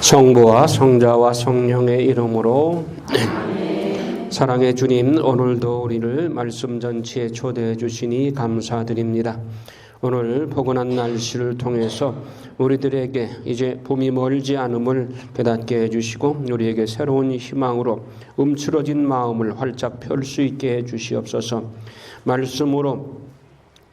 성부와 성자와 성령의 이름으로 사랑의 주님, 오늘도 우리를 말씀 잔치에 초대해 주시니 감사드립니다. 오늘 포근한 날씨를 통해서 우리들에게 이제 봄이 멀지 않음을 깨닫게 해주시고 우리에게 새로운 희망으로 움츠러진 마음을 활짝 펼 수 있게 해주시옵소서. 말씀으로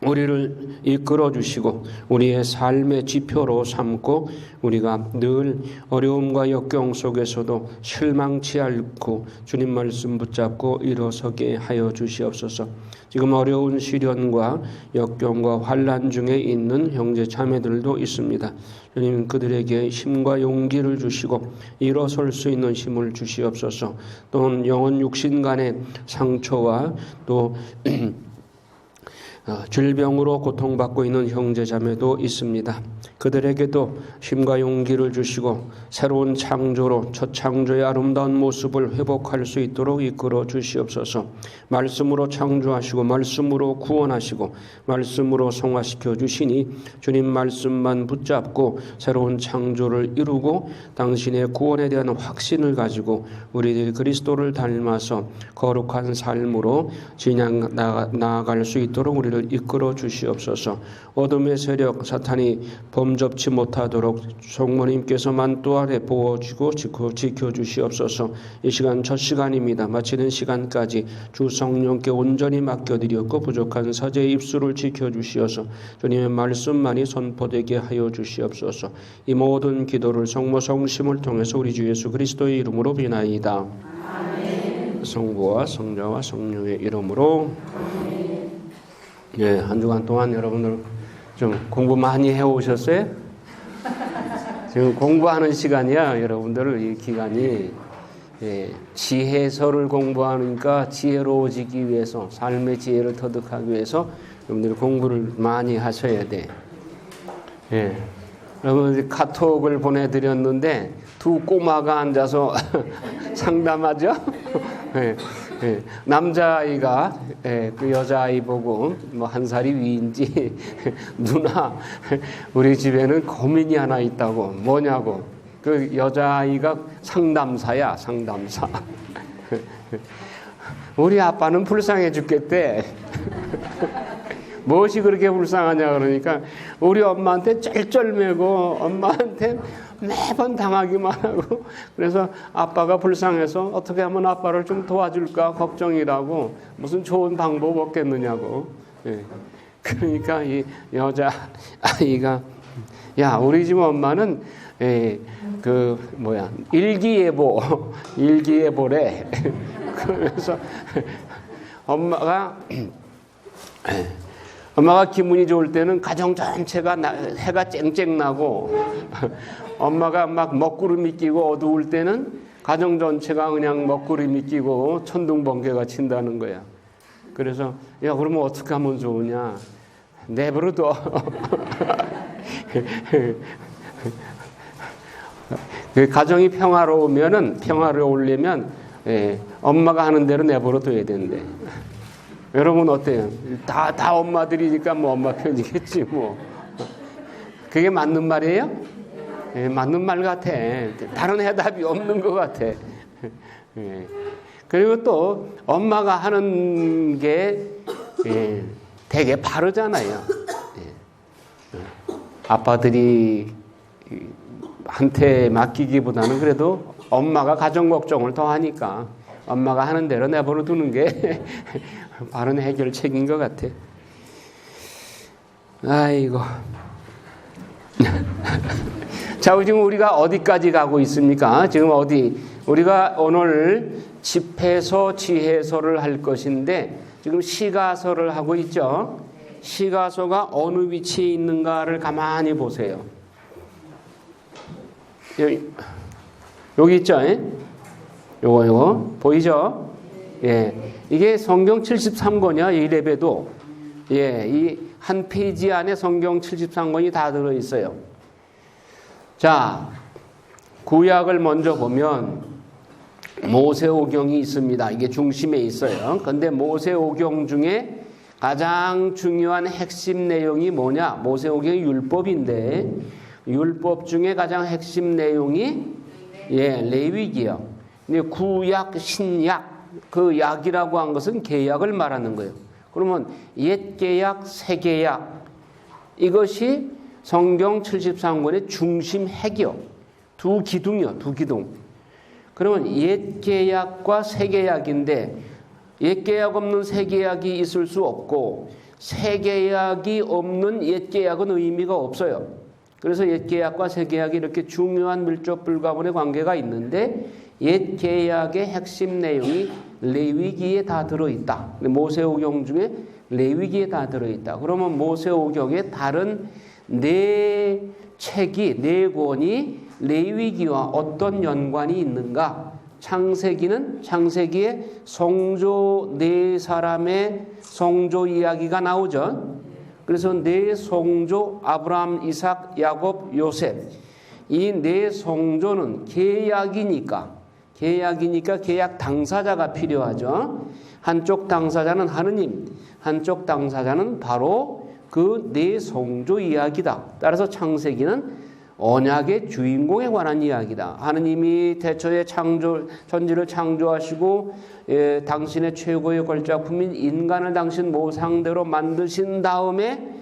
우리를 이끌어 주시고 우리의 삶의 지표로 삼고 우리가 늘 어려움과 역경 속에서도 실망치 않고 주님 말씀 붙잡고 일어서게 하여 주시옵소서. 지금 어려운 시련과 역경과 환난 중에 있는 형제 자매들도 있습니다. 주님, 그들에게 힘과 용기를 주시고 일어설 수 있는 힘을 주시옵소서. 또는 영혼 육신 간의 상처와 또 질병으로 고통받고 있는 형제자매도 있습니다. 그들에게도 힘과 용기를 주시고 새로운 창조로 첫 창조의 아름다운 모습을 회복할 수 있도록 이끌어 주시옵소서. 말씀으로 창조하시고 말씀으로 구원하시고 말씀으로 성화시켜 주시니 주님 말씀만 붙잡고 새로운 창조를 이루고 당신의 구원에 대한 확신을 가지고 우리들이 그리스도를 닮아서 거룩한 삶으로 진양 나아갈 수 있도록 우리를 이끌어 주시옵소서. 어둠의 세력 사탄이 범접치 못하도록 성모님께서만 또 아래 보호주고 지켜주시옵소서. 이 시간 첫 시간입니다. 마치는 시간까지 주 성령께 온전히 맡겨드렸고 부족한 사제의 입술을 지켜주시어서 주님의 말씀만이 선포되게 하여 주시옵소서. 이 모든 기도를 성모 성심을 통해서 우리 주 예수 그리스도의 이름으로 비나이다. 아멘. 성부와 성자와 성령의 이름으로. 예, 한 주간 동안 여러분들 좀 공부 많이 해오셨어요? 지금 공부하는 시간이야. 여러분들 이 기간이 지혜서를 공부하니까 지혜로워지기 위해서 삶의 지혜를 터득하기 위해서 여러분들 공부를 많이 하셔야 돼. 예, 여러분 카톡을 보내드렸는데 두 꼬마가 앉아서 상담하죠. 예. 예, 남자아이가 그 여자아이 보고 뭐 한 살이 위인지 누나 우리 집에는 고민이 하나 있다고. 뭐냐고. 그 여자아이가 상담사야. 상담사. 우리 아빠는 불쌍해 죽겠대. 무엇이 그렇게 불쌍하냐 그러니까 우리 엄마한테 쩔쩔매고 엄마한테 매번 당하기만 하고 그래서 아빠가 불쌍해서 어떻게 하면 아빠를 좀 도와줄까 걱정이라고 무슨 좋은 방법 없겠느냐고. 예. 그러니까 이 여자아이가 야 우리 집 엄마는 일기예보래. 그러면서 엄마가 기분이 좋을 때는 가정 전체가 해가 쨍쨍 나고 엄마가 막 먹구름이 끼고 어두울 때는 가정 전체가 그냥 먹구름이 끼고 천둥번개가 친다는 거야. 그래서 야 그러면 어떻게 하면 좋으냐. 내버려둬. 가정이 평화로우려면 엄마가 하는 대로 내버려둬야 된대. 여러분 어때요? 다 엄마들이니까 뭐 엄마 편이겠지 뭐. 그게 맞는 말이에요? 예, 맞는 말 같아. 다른 해답이 없는 것 같아. 예. 그리고 또 엄마가 하는 게 되게 바르잖아요. 예. 아빠들이 한테 맡기기보다는 그래도 엄마가 가정 걱정을 더 하니까 엄마가 하는 대로 내버려 두는 게 바른 해결책인 것 같아. 아이고. 자, 지금 우리가 어디까지 가고 있습니까? 지금 우리가 오늘 집회서, 지혜서를 할 것인데 지금 시가서를 하고 있죠. 시가서가 어느 위치에 있는가를 가만히 보세요. 여기 있죠? 요거 보이죠? 예, 이게 성경 73권이야. 이 랩에도 이 한 페이지 안에 성경 73권이 다 들어 있어요. 자, 구약을 먼저 보면 모세오경이 있습니다. 이게 중심에 있어요. 근데 모세오경 중에 가장 중요한 핵심 내용이 뭐냐? 모세오경이 율법인데 율법 중에 가장 핵심 내용이 예, 레위기요. 근데 구약, 신약, 그 약이라고 한 것은 계약을 말하는 거예요. 그러면 옛 계약, 새 계약, 이것이 성경 73권의 중심 핵이요. 두 기둥이요, 두 기둥. 그러면 옛 계약과 새 계약인데, 옛 계약 없는 새 계약이 있을 수 없고, 새 계약이 없는 옛 계약은 의미가 없어요. 그래서 옛 계약과 새 계약이 이렇게 중요한 밀접 불가분의 관계가 있는데, 옛 계약의 핵심 내용이 레위기에 다 들어있다. 모세오경 중에 레위기에 다 들어있다. 그러면 모세오경의 다른 네 책이, 네 권이 레위기와 어떤 연관이 있는가? 창세기에 성조 네 사람의 성조 이야기가 나오죠. 그래서 네 성조 아브라함, 이삭, 야곱, 요셉, 이 네 성조는 계약이니까 계약 당사자가 필요하죠. 한쪽 당사자는 하느님, 한쪽 당사자는 바로 그 네 성조 이야기다. 따라서 창세기는 언약의 주인공에 관한 이야기다. 하느님이 태초에 천지를 창조하시고 당신의 최고의 걸작품인 인간을 당신 모상대로 만드신 다음에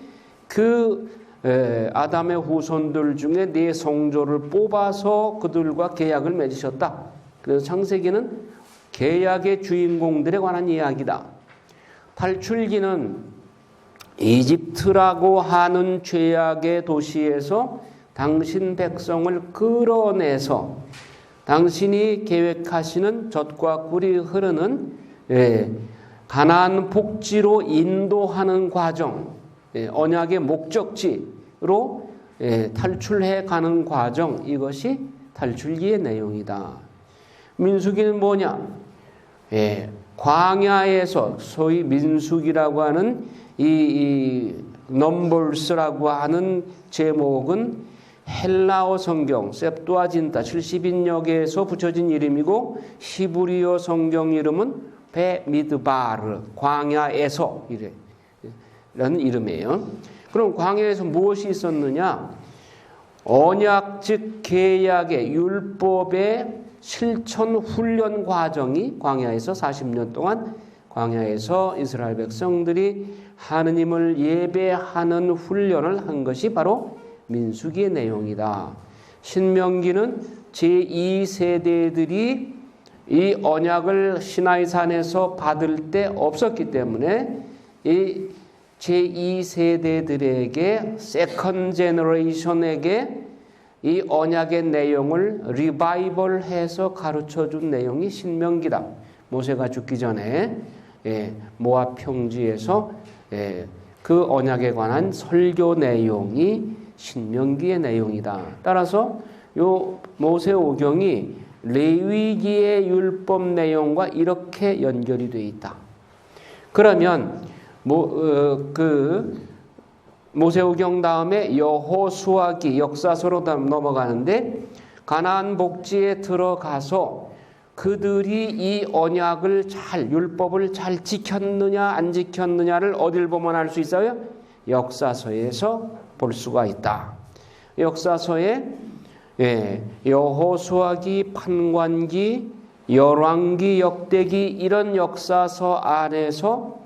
그 아담의 후손들 중에 네 성조를 뽑아서 그들과 계약을 맺으셨다. 그래서 창세기는 계약의 주인공들에 관한 이야기다. 탈출기는 이집트라고 하는 죄악의 도시에서 당신 백성을 끌어내서 당신이 계획하시는 젖과 꿀이 흐르는 가나안 복지로 인도하는 과정, 언약의 목적지로 탈출해 가는 과정, 이것이 탈출기의 내용이다. 민수기는 뭐냐? 광야에서 소위 민수기라고 하는 이 넘버스라고 하는 제목은 헬라어 성경 셉투아진타 70인역에서 붙여진 이름이고 히브리어 성경 이름은 베미드바르 광야에서 이라는 이름이에요. 그럼 광야에서 무엇이 있었느냐? 언약 즉 계약의 율법의 실천 훈련 과정이 광야에서 40년 동안 광야에서 이스라엘 백성들이 하느님을 예배하는 훈련을 한 것이 바로 민수기의 내용이다. 신명기는 제2세대들이 이 언약을 시나이산에서 받을 때 없었기 때문에 이 제2세대들에게 세컨 제너레이션에게 이 언약의 내용을 리바이벌해서 가르쳐준 내용이 신명기다. 모세가 죽기 전에 모압 평지에서 그 언약에 관한 설교 내용이 신명기의 내용이다. 따라서 요 모세오경이 레위기의 율법 내용과 이렇게 연결이 되어 있다. 그러면 모세오경 다음에 여호수아기 역사서로 넘어가는데 가나안 복지에 들어가서 그들이 이 언약을 율법을 잘 지켰느냐 안 지켰느냐를 어딜 보면 알 수 있어요? 역사서에서 볼 수가 있다. 역사서에 여호수아기, 판관기, 열왕기, 역대기 이런 역사서 안에서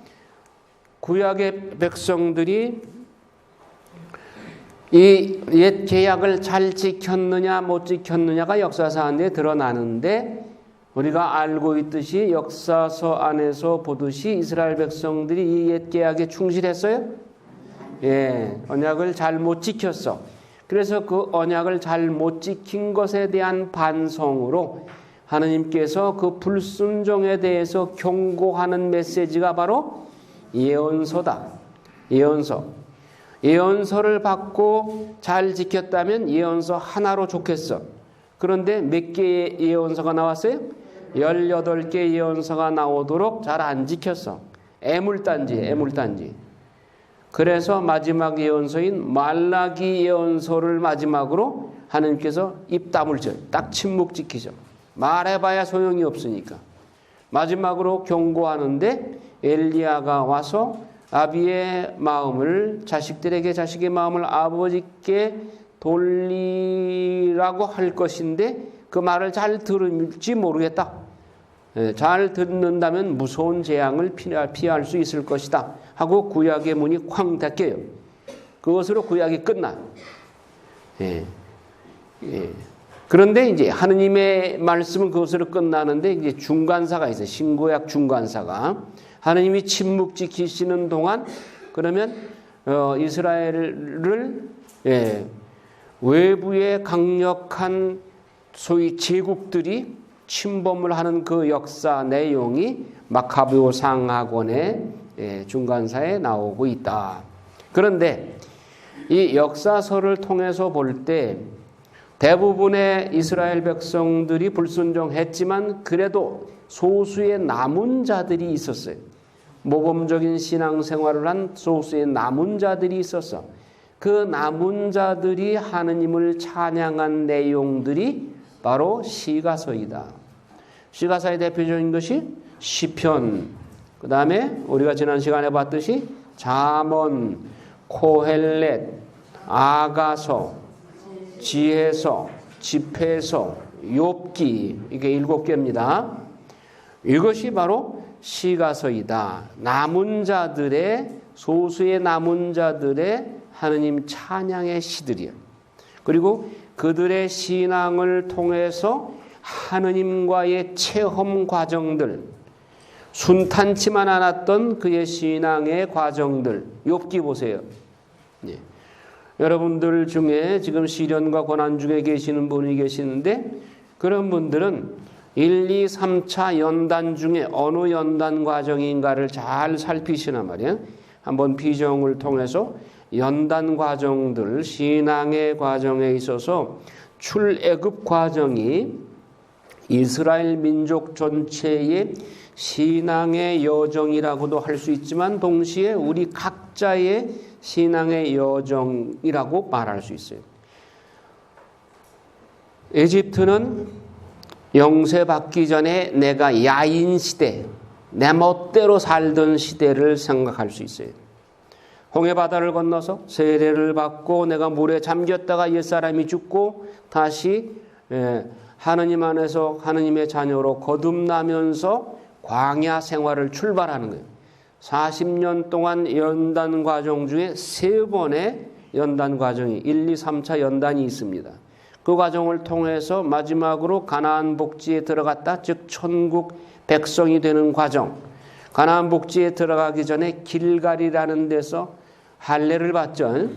구약의 백성들이 이 옛 계약을 잘 지켰느냐 못 지켰느냐가 역사서 안에 드러나는데 우리가 알고 있듯이 역사서 안에서 보듯이 이스라엘 백성들이 이 옛 계약에 충실했어요? 언약을 잘 못 지켰어. 그래서 그 언약을 잘 못 지킨 것에 대한 반성으로 하느님께서 그 불순종에 대해서 경고하는 메시지가 바로 예언서다. 예언서를 받고 잘 지켰다면 예언서 하나로 좋겠어. 그런데 몇 개의 예언서가 나왔어요? 18개 예언서가 나오도록 잘 안 지켰어. 애물단지. 그래서 마지막 예언서인 말라기 예언서를 마지막으로 하느님께서 입 다물죠. 딱 침묵 지키죠. 말해봐야 소용이 없으니까. 마지막으로 경고하는데 엘리야가 와서 자식의 마음을 아버지께 돌리라고 할 것인데 그 말을 잘 들을지 모르겠다. 잘 듣는다면 무서운 재앙을 피할 수 있을 것이다 하고 구약의 문이 쾅 닫혀요. 그것으로 구약이 끝나. 그런데 이제 하느님의 말씀은 그것으로 끝나는데 이제 중간사가 있어요. 신구약 중간사가. 하느님이 침묵 지키시는 동안 그러면 이스라엘을 외부의 강력한 소위 제국들이 침범을 하는 그 역사 내용이 마카베오 상하권의 중간사에 나오고 있다. 그런데 이 역사서를 통해서 볼 때 대부분의 이스라엘 백성들이 불순종했지만 그래도 소수의 남은 자들이 있었어요. 모범적인 신앙생활을 한 소수의 남은 자들이 있었어. 그 남은 자들이 하느님을 찬양한 내용들이 바로 시가서이다. 시가서의 대표적인 것이 시편, 그 다음에 우리가 지난 시간에 봤듯이 잠언, 코헬렛, 아가서, 지혜서, 집회서, 욥기, 이게 7개입니다. 이것이 바로 시가서이다. 남은 자들의, 소수의 남은 자들의 하느님 찬양의 시들이에요. 그리고 그들의 신앙을 통해서 하느님과의 체험 과정들, 순탄치만 않았던 그의 신앙의 과정들, 욥기 보세요. 여러분들 중에 지금 시련과 고난 중에 계시는 분이 계시는데 그런 분들은 1, 2, 3차 연단 중에 어느 연단 과정인가를 잘 살피시나 말이에요. 한번 비정을 통해서 연단 과정들, 신앙의 과정에 있어서 출애굽 과정이 이스라엘 민족 전체의 신앙의 여정이라고도 할 수 있지만 동시에 우리 각자의 신앙의 여정이라고 말할 수 있어요. 에집트는 영세받기 전에 내가 야인 시대, 내 멋대로 살던 시대를 생각할 수 있어요. 홍해바다를 건너서 세례를 받고 내가 물에 잠겼다가 옛사람이 죽고 다시 하느님 안에서 하느님의 자녀로 거듭나면서 광야 생활을 출발하는 거예요. 40년 동안 연단 과정 중에 3번의 연단 과정이 1, 2, 3차 연단이 있습니다. 그 과정을 통해서 마지막으로 가나안 복지에 들어갔다, 즉 천국 백성이 되는 과정. 가나안 복지에 들어가기 전에 길갈이라는 데서 할례를 받죠.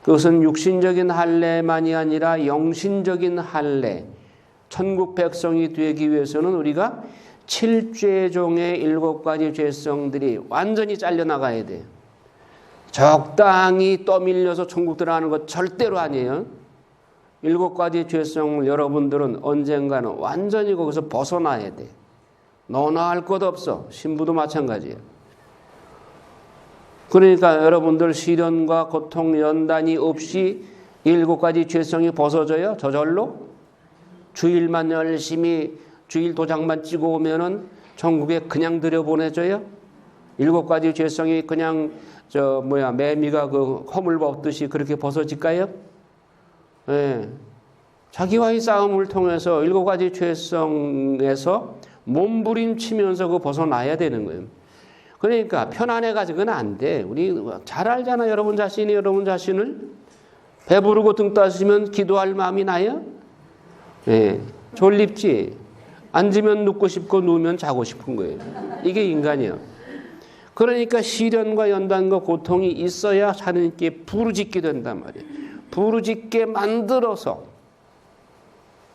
그것은 육신적인 할례만이 아니라 영신적인 할례. 천국 백성이 되기 위해서는 우리가 7죄종의 7가지 죄성들이 완전히 잘려나가야 돼요. 적당히 떠밀려서 천국 들어가는 것 절대로 아니에요. 7가지 죄성을 여러분들은 언젠가는 완전히 거기서 벗어나야 돼. 너나 할 것 없어. 신부도 마찬가지예요. 그러니까 여러분들 시련과 고통, 연단이 없이 7가지 죄성이 벗어져요? 저절로? 주일만 열심히 주일 도장만 찍어 오면은 천국에 그냥 들여보내줘요? 7가지 죄성이 그냥 매미가 그 허물 벗듯이 그렇게 벗어질까요? 예. 자기와의 싸움을 통해서 7가지 죄성에서 몸부림치면서 그 벗어나야 되는 거예요. 그러니까 편안해가지고는 안 돼. 우리 잘 알잖아. 여러분 자신을. 배부르고 등 따시면 기도할 마음이 나요? 예. 졸립지. 앉으면 눕고 싶고 누우면 자고 싶은 거예요. 이게 인간이에요. 그러니까 시련과 연단과 고통이 있어야 하나님께 부르짖게 된단 말이에요. 부르짖게 만들어서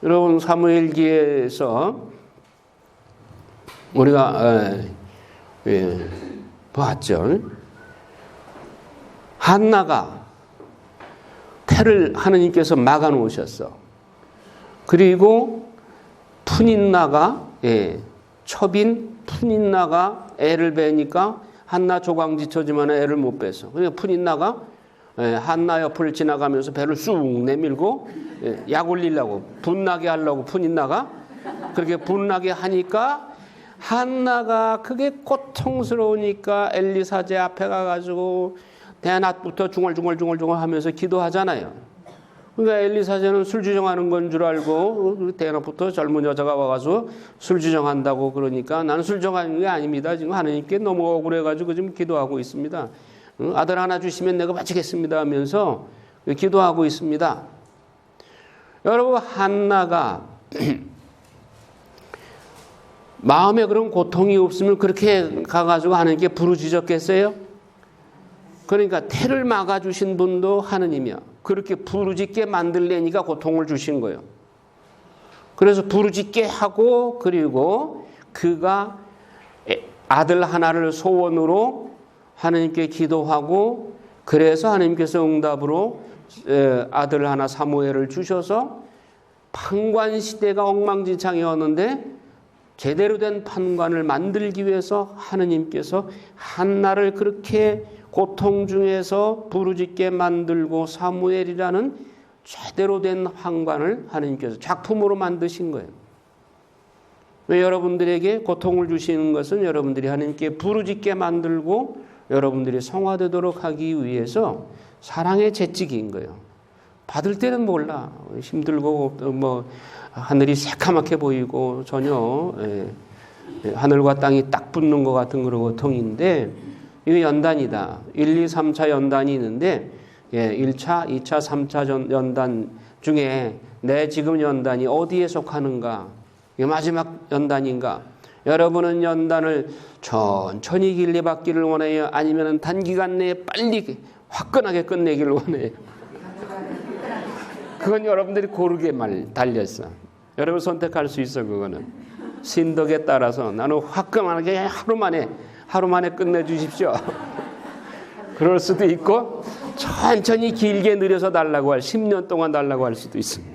여러분 사무엘기에서 우리가 봤죠. 한나가 태를 하나님께서 막아 놓으셨어. 그리고 푸닌나가 첩인 푸닌나가 애를 베니까 한나 조강지처지만 애를 못 뺐어. 그러니까 푸닌나가 한나 옆을 지나가면서 배를 쑥 내밀고 약 올리려고 분나게 하려고 푸닌나가 그렇게 분나게 하니까 한나가 그게 고통스러우니까 엘리사제 앞에 가가지고 대낮부터 중얼중얼 하면서 기도하잖아요. 그러니까 엘리 사제는 술 주정하는 건 줄 알고 대낮부터 젊은 여자가 와가지고 술 주정한다고 그러니까 나는 술 주정하는 게 아닙니다. 지금 하나님께 너무 억울해가지고 지금 기도하고 있습니다. 아들 하나 주시면 내가 바치겠습니다 하면서 기도하고 있습니다. 여러분 한나가 마음에 그런 고통이 없으면 그렇게 가가지고 하나님께 부르짖었겠어요? 그러니까 태를 막아주신 분도 하느님이야. 그렇게 부르짖게 만들려니까 고통을 주신 거예요. 그래서 부르짖게 하고 그리고 그가 아들 하나를 소원으로 하나님께 기도하고 그래서 하나님께서 응답으로 아들 하나 사무엘을 주셔서 판관 시대가 엉망진창이었는데 제대로 된 판관을 만들기 위해서 하느님께서 한나를 그렇게 고통 중에서 부르짖게 만들고 사무엘이라는 제대로 된 판관을 하느님께서 작품으로 만드신 거예요. 왜 여러분들에게 고통을 주시는 것은 여러분들이 하느님께 부르짖게 만들고 여러분들이 성화되도록 하기 위해서 사랑의 채찍인 거예요. 받을 때는 몰라. 힘들고 뭐 하늘이 새카맣게 보이고 전혀 하늘과 땅이 딱 붙는 것 같은 그런 고통인데 이거 연단이다. 1, 2, 3차 연단이 있는데 1차, 2차, 3차 연단 중에 내 지금 연단이 어디에 속하는가? 이게 마지막 연단인가? 여러분은 연단을 천천히 길게 받기를 원해요? 아니면 단기간 내에 빨리 화끈하게 끝내기를 원해요? 그건 여러분들이 고르게 달렸어. 여러분 선택할 수 있어. 그거는 신덕에 따라서 나는 화끈하게 하루 만에 끝내주십시오. 그럴 수도 있고 천천히 길게 느려서 달라고 할 10년 동안 달라고 할 수도 있습니다.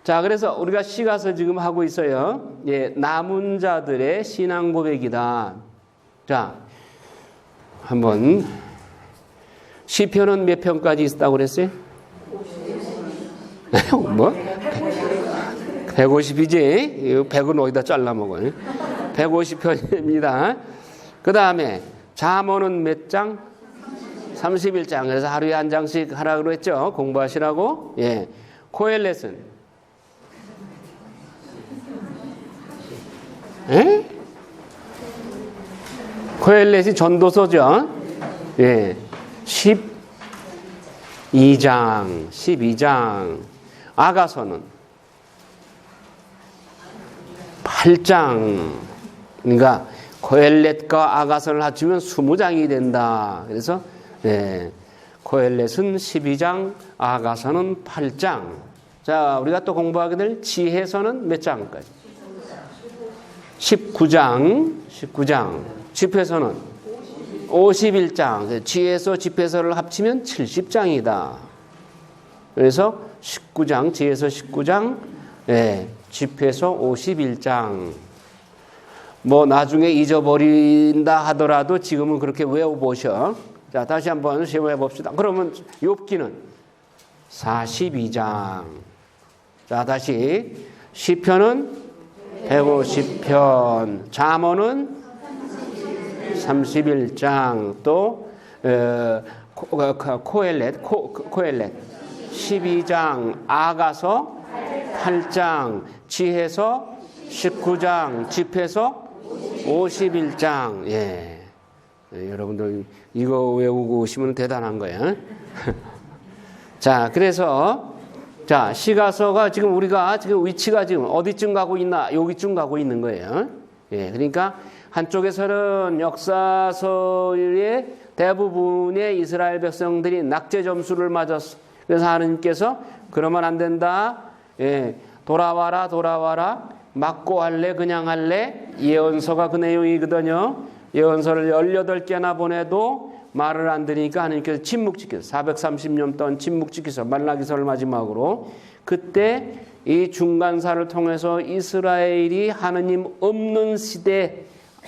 자, 그래서 우리가 시가서 지금 하고 있어요. 남은 자들의 신앙 고백이다. 자, 한번 시편은 몇 편까지 있다고 그랬어요? 뭐? 150이지? 100은 어디다 잘라 먹어요? 150편입니다. 그 다음에 잠언은 몇 장? 31장. 그래서 하루에 한 장씩 하라고 했죠. 공부하시라고. 코엘렛은? 코엘렛이 전도서죠. 12장. 아가서는 8장. 그러니까 코엘렛과 아가서를 합치면 20장이 된다. 그래서 코엘렛은 12장, 아가서는 8장. 자, 우리가 또 공부하게 될 지혜서는 몇 장까지? 19장. 집회서는 51장. 지혜서, 집회서를 합치면 70장이다. 그래서 19장, 지혜서 19장, 집회서 51장. 뭐 나중에 잊어버린다 하더라도 지금은 그렇게 외워보셔. 자, 다시 한번 시험해 봅시다. 그러면 욥기는 42장. 자, 다시 시편은 150편, 잠언은 31장, 또 코엘렛 12장, 아가서 8장, 지혜서 19장, 집회서 51장. 여러분들 이거 외우고 오시면 대단한 거예요. 자, 그래서 자, 시가서가 지금 우리가 지금 위치가 지금 어디쯤 가고 있나? 여기쯤 가고 있는 거예요. 그러니까 한쪽에서는 역사서의 대부분의 이스라엘 백성들이 낙제 점수를 맞았어. 그래서 하나님께서 그러면 안 된다. 돌아와라. 맞고 할래, 그냥 할래. 예언서가 그 내용이거든요. 예언서를 18개나 보내도 말을 안 들으니까 하나님께서 침묵지켜서 430년 동안 침묵지켜서 말라기서를 마지막으로 그때 이 중간사를 통해서 이스라엘이 하느님 없는 시대,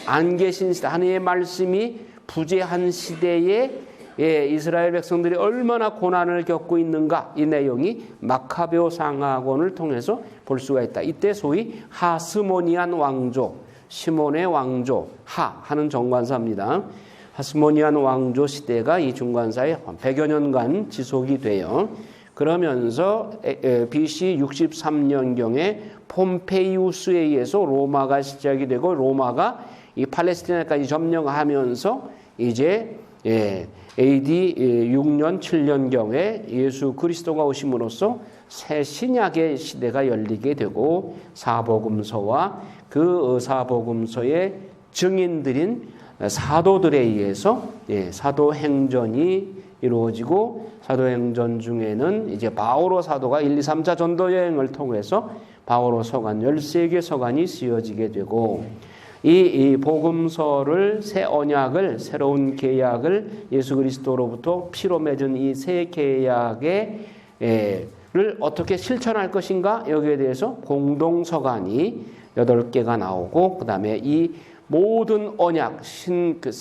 안 계신 시대, 하나님의 말씀이 부재한 시대에 이스라엘 백성들이 얼마나 고난을 겪고 있는가, 이 내용이 마카베오 상하곤을 통해서 볼 수가 있다. 이때 소위 하스모니안 왕조, 시몬의 왕조, 하는 정관사입니다. 하스모니안 왕조 시대가 이 중간사에 100여 년간 지속이 돼요. 그러면서 BC 63년경에 폼페이우스에 의해서 로마가 시작이 되고 로마가 이 팔레스티나까지 점령하면서 이제 AD 6년 7년경에 예수 그리스도가 오심으로써 새 신약의 시대가 열리게 되고 사복음서와 그 사복음서의 증인들인 사도들에 의해서 사도행전이 이루어지고 사도행전 중에는 이제 바오로 사도가 1, 2, 3차 전도 여행을 통해서 바오로 서간 13개 서간이 쓰여지게 되고 이 복음서를 새 언약을 새로운 계약을 예수 그리스도로부터 피로 맺은 이 새 계약의 를 어떻게 실천할 것인가 여기에 대해서 공동 서간이 8개가 나오고 그다음에 이 모든 언약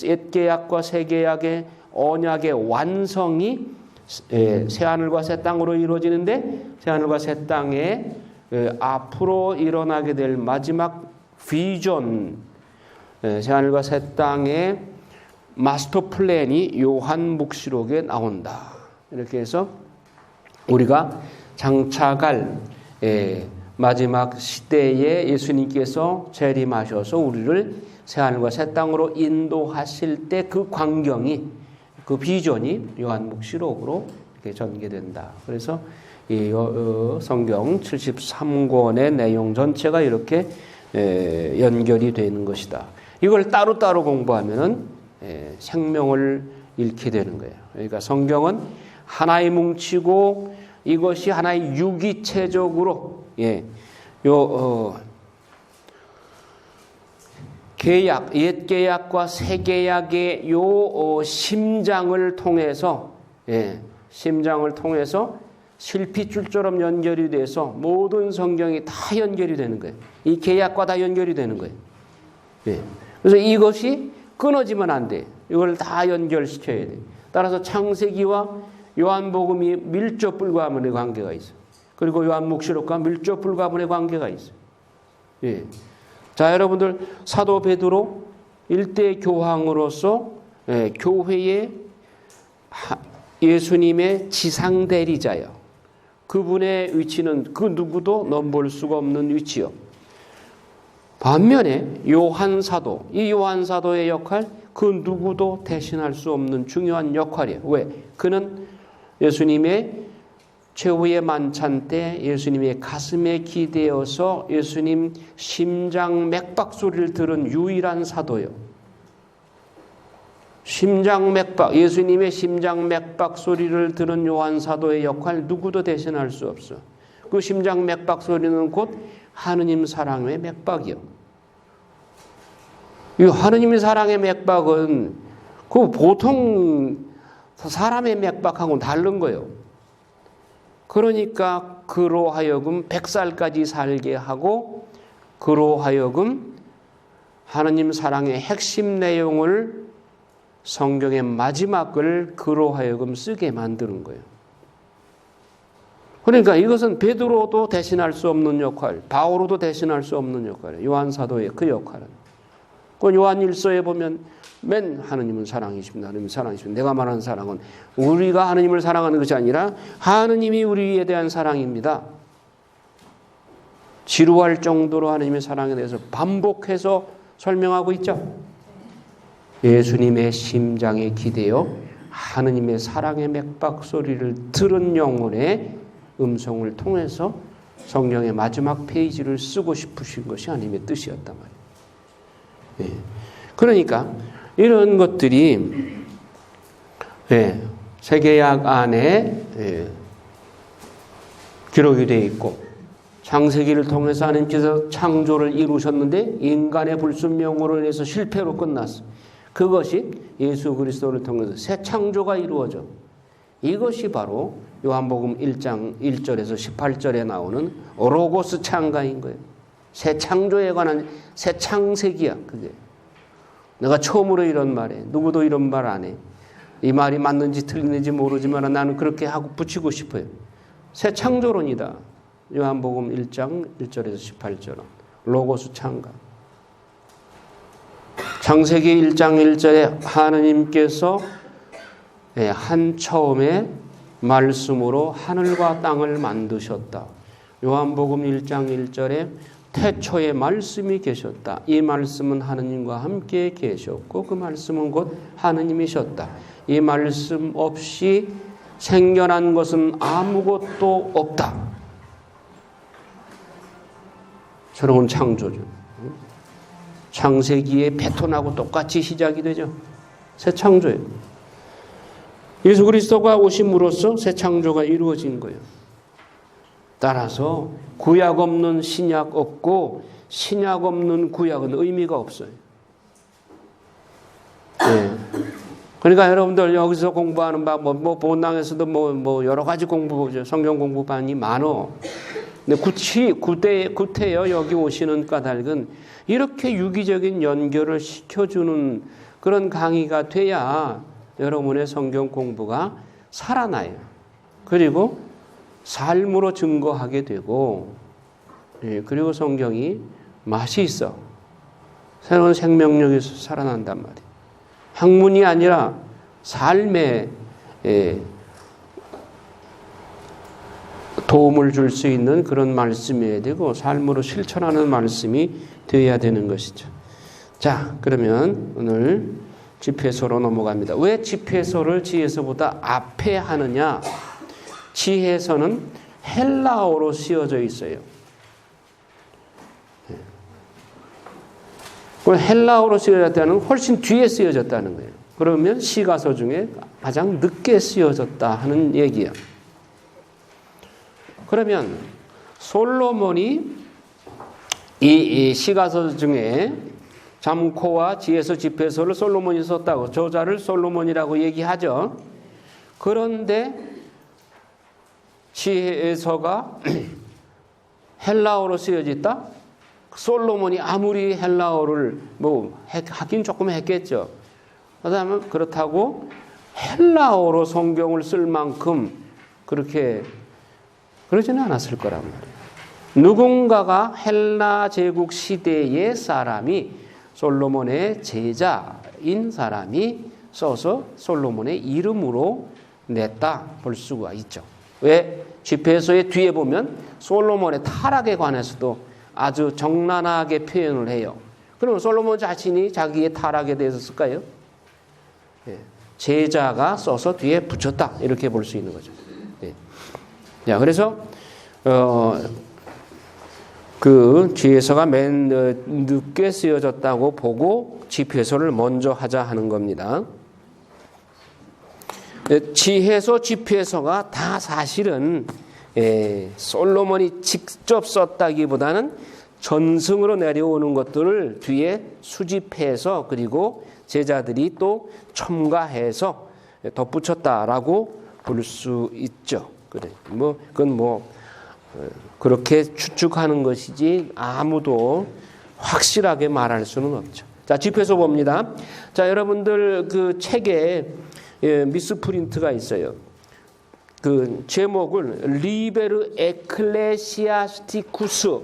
옛 계약과 새 계약의 언약의 완성이 새 하늘과 새 땅으로 이루어지는데 새 하늘과 새 땅에 앞으로 일어나게 될 마지막 비전 새 하늘과 새 땅의 마스터 플랜이 요한 묵시록에 나온다. 이렇게 해서 우리가 장차갈 마지막 시대에 예수님께서 재림하셔서 우리를 새 하늘과 새 땅으로 인도하실 때 그 광경이 그 비전이 요한 묵시록으로 이렇게 전개된다. 그래서 이 성경 73권의 내용 전체가 이렇게 연결이 되는 것이다. 이걸 따로따로 공부하면은 생명을 잃게 되는 거예요. 그러니까 성경은 하나의 뭉치고 이것이 하나의 유기체적으로 계약, 옛 계약과 새 계약의 심장을 통해서 실핏줄처럼 연결이 돼서 모든 성경이 다 연결이 되는 거예요. 이 계약과 다 연결이 되는 거예요. 그래서 이것이 끊어지면 안 돼. 이걸 다 연결시켜야 돼. 따라서 창세기와 요한복음이 밀접 불가분의 관계가 있어요. 그리고 요한묵시록과 밀접 불가분의 관계가 있어요. 자, 여러분들 사도 베드로 일대 교황으로서 교회의 예수님의 지상 대리자요. 그분의 위치는 그 누구도 넘볼 수가 없는 위치요. 반면에 요한 사도, 이 요한 사도의 역할, 그 누구도 대신할 수 없는 중요한 역할이에요. 왜? 그는 예수님의 최후의 만찬 때 예수님의 가슴에 기대어서 예수님 심장 맥박 소리를 들은 유일한 사도요. 심장 맥박, 예수님의 심장 맥박 소리를 들은 요한 사도의 역할 누구도 대신할 수 없어. 그 심장 맥박 소리는 곧 하느님 사랑의 맥박이요. 이 하느님의 사랑의 맥박은 그 보통 사람의 맥박하고는 다른 거예요. 그러니까 그로 하여금 100살까지 살게 하고 그로 하여금 하느님 사랑의 핵심 내용을 성경의 마지막을 그로 하여금 쓰게 만드는 거예요. 그러니까 이것은 베드로도 대신할 수 없는 역할, 바오로도 대신할 수 없는 역할이에요. 요한 사도의 그 역할은. 그 요한 1서에 보면 맨 하느님은 사랑이십니다. 하느님은 사랑이십니다. 내가 말하는 사랑은 우리가 하느님을 사랑하는 것이 아니라 하느님이 우리에 대한 사랑입니다. 지루할 정도로 하느님의 사랑에 대해서 반복해서 설명하고 있죠. 예수님의 심장에 기대어 하느님의 사랑의 맥박 소리를 들은 영혼의 음성을 통해서 성경의 마지막 페이지를 쓰고 싶으신 것이 하느님의 뜻이었단 말이에요. 그러니까 이런 것들이 세계약 안에 기록이 되어 있고 창세기를 통해서 하나님께서 창조를 이루셨는데 인간의 불순명으로 인해서 실패로 끝났어. 그것이 예수 그리스도를 통해서 새 창조가 이루어져. 이것이 바로 요한복음 1장 1절에서 18절에 나오는 로고스 창가인 거예요. 새 창조에 관한 새 창세기야. 그게. 내가 처음으로 이런 말해. 누구도 이런 말 안 해. 이 말이 맞는지 틀리는지 모르지만 나는 그렇게 하고 붙이고 싶어요. 새 창조론이다. 요한복음 1장 1절에서 18절은 로고스 창가. 창세기 1장 1절에 하느님께서 한 처음에 말씀으로 하늘과 땅을 만드셨다. 요한복음 1장 1절에 태초에 말씀이 계셨다. 이 말씀은 하느님과 함께 계셨고 그 말씀은 곧 하느님이셨다. 이 말씀 없이 생겨난 것은 아무것도 없다. 새로운 창조죠. 창세기의 베톤하고 똑같이 시작이 되죠. 새 창조예요. 예수 그리스도가 오심으로써 새 창조가 이루어진 거예요. 따라서 구약 없는 신약 없고 신약 없는 구약은 의미가 없어요. 네. 그러니까 여러분들 여기서 공부하는 방법, 본당에서도 뭐 여러 가지 공부죠. 성경 공부반이 많어. 근데 구태여 여기 오시는 까닭은 이렇게 유기적인 연결을 시켜주는 그런 강의가 돼야 여러분의 성경 공부가 살아나요. 그리고 삶으로 증거하게 되고, 그리고 성경이 맛이 있어. 새로운 생명력이 살아난단 말이에요. 학문이 아니라 삶에 도움을 줄 수 있는 그런 말씀이어야 되고 삶으로 실천하는 말씀이 되어야 되는 것이죠. 자, 그러면 오늘 집회서로 넘어갑니다. 왜 집회서를 지혜서보다 앞에 하느냐? 지혜서는 헬라어로 쓰여져 있어요. 헬라어로 쓰여졌다는 훨씬 뒤에 쓰여졌다는 거예요. 그러면 시가서 중에 가장 늦게 쓰여졌다 하는 얘기예요. 그러면 솔로몬이 이 시가서 중에 잠코와 지혜서 집회서를 솔로몬이 썼다고, 저자를 솔로몬이라고 얘기하죠. 그런데 지혜서가 헬라어로 쓰여져 있다? 솔로몬이 아무리 헬라어를 하긴 조금 했겠죠. 그렇다고 헬라어로 성경을 쓸 만큼 그렇게 그러지는 않았을 거란 말이에요. 누군가가 헬라 제국 시대의 사람이 솔로몬의 제자인 사람이 써서 솔로몬의 이름으로 냈다 볼 수가 있죠. 왜? 집회서의 뒤에 보면 솔로몬의 타락에 관해서도 아주 적나라하게 표현을 해요. 그러면 솔로몬 자신이 자기의 타락에 대해서 쓸까요? 제자가 써서 뒤에 붙였다 이렇게 볼 수 있는 거죠. 자, 그래서 그 지혜서가 맨 늦게 쓰여졌다고 보고 집회서를 먼저 하자 하는 겁니다. 지혜서, 집회서가 다 사실은 솔로몬이 직접 썼다기보다는 전승으로 내려오는 것들을 뒤에 수집해서 그리고 제자들이 또 첨가해서 덧붙였다라고 볼 수 있죠. 그래, 그건 그렇게 추측하는 것이지 아무도 확실하게 말할 수는 없죠. 자, 집회서 봅니다. 자, 여러분들 그 책에 미스프린트가 있어요. 그 제목을 리베르 에클레시아스티쿠스,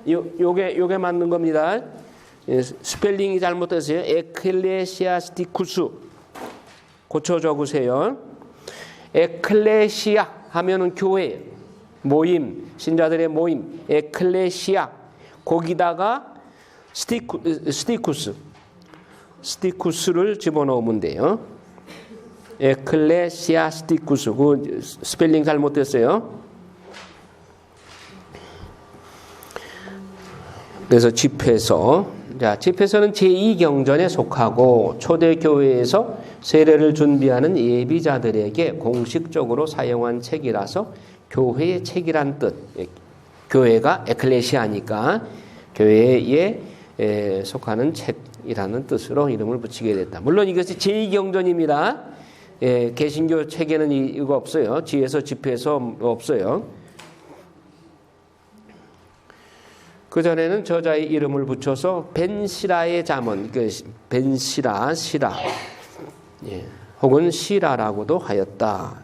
요게 맞는 겁니다. 스펠링이 잘못됐어요. 에클레시아스티쿠스 고쳐 적으세요. 에클레시아 하면은 교회, 모임, 신자들의 모임, 에클레시아, 거기다가 스티쿠스를 집어넣으면 돼요. 에클레시아스티쿠스, 그 스펠링 잘못됐어요. 그래서 집회서, 자, 집회서는 제2경전에 속하고 초대교회에서 세례를 준비하는 예비자들에게 공식적으로 사용한 책이라서 교회의 책이란 뜻, 교회가 에클레시아니까 교회에 속하는 책이라는 뜻으로 이름을 붙이게 됐다. 물론 이것이 제2경전입니다. 개신교 책에는 이거 없어요. 지혜서, 집회서 없어요. 그 전에는 저자의 이름을 붙여서 벤시라의 잠언, 벤시라, 시라, 혹은 시라라고도 하였다.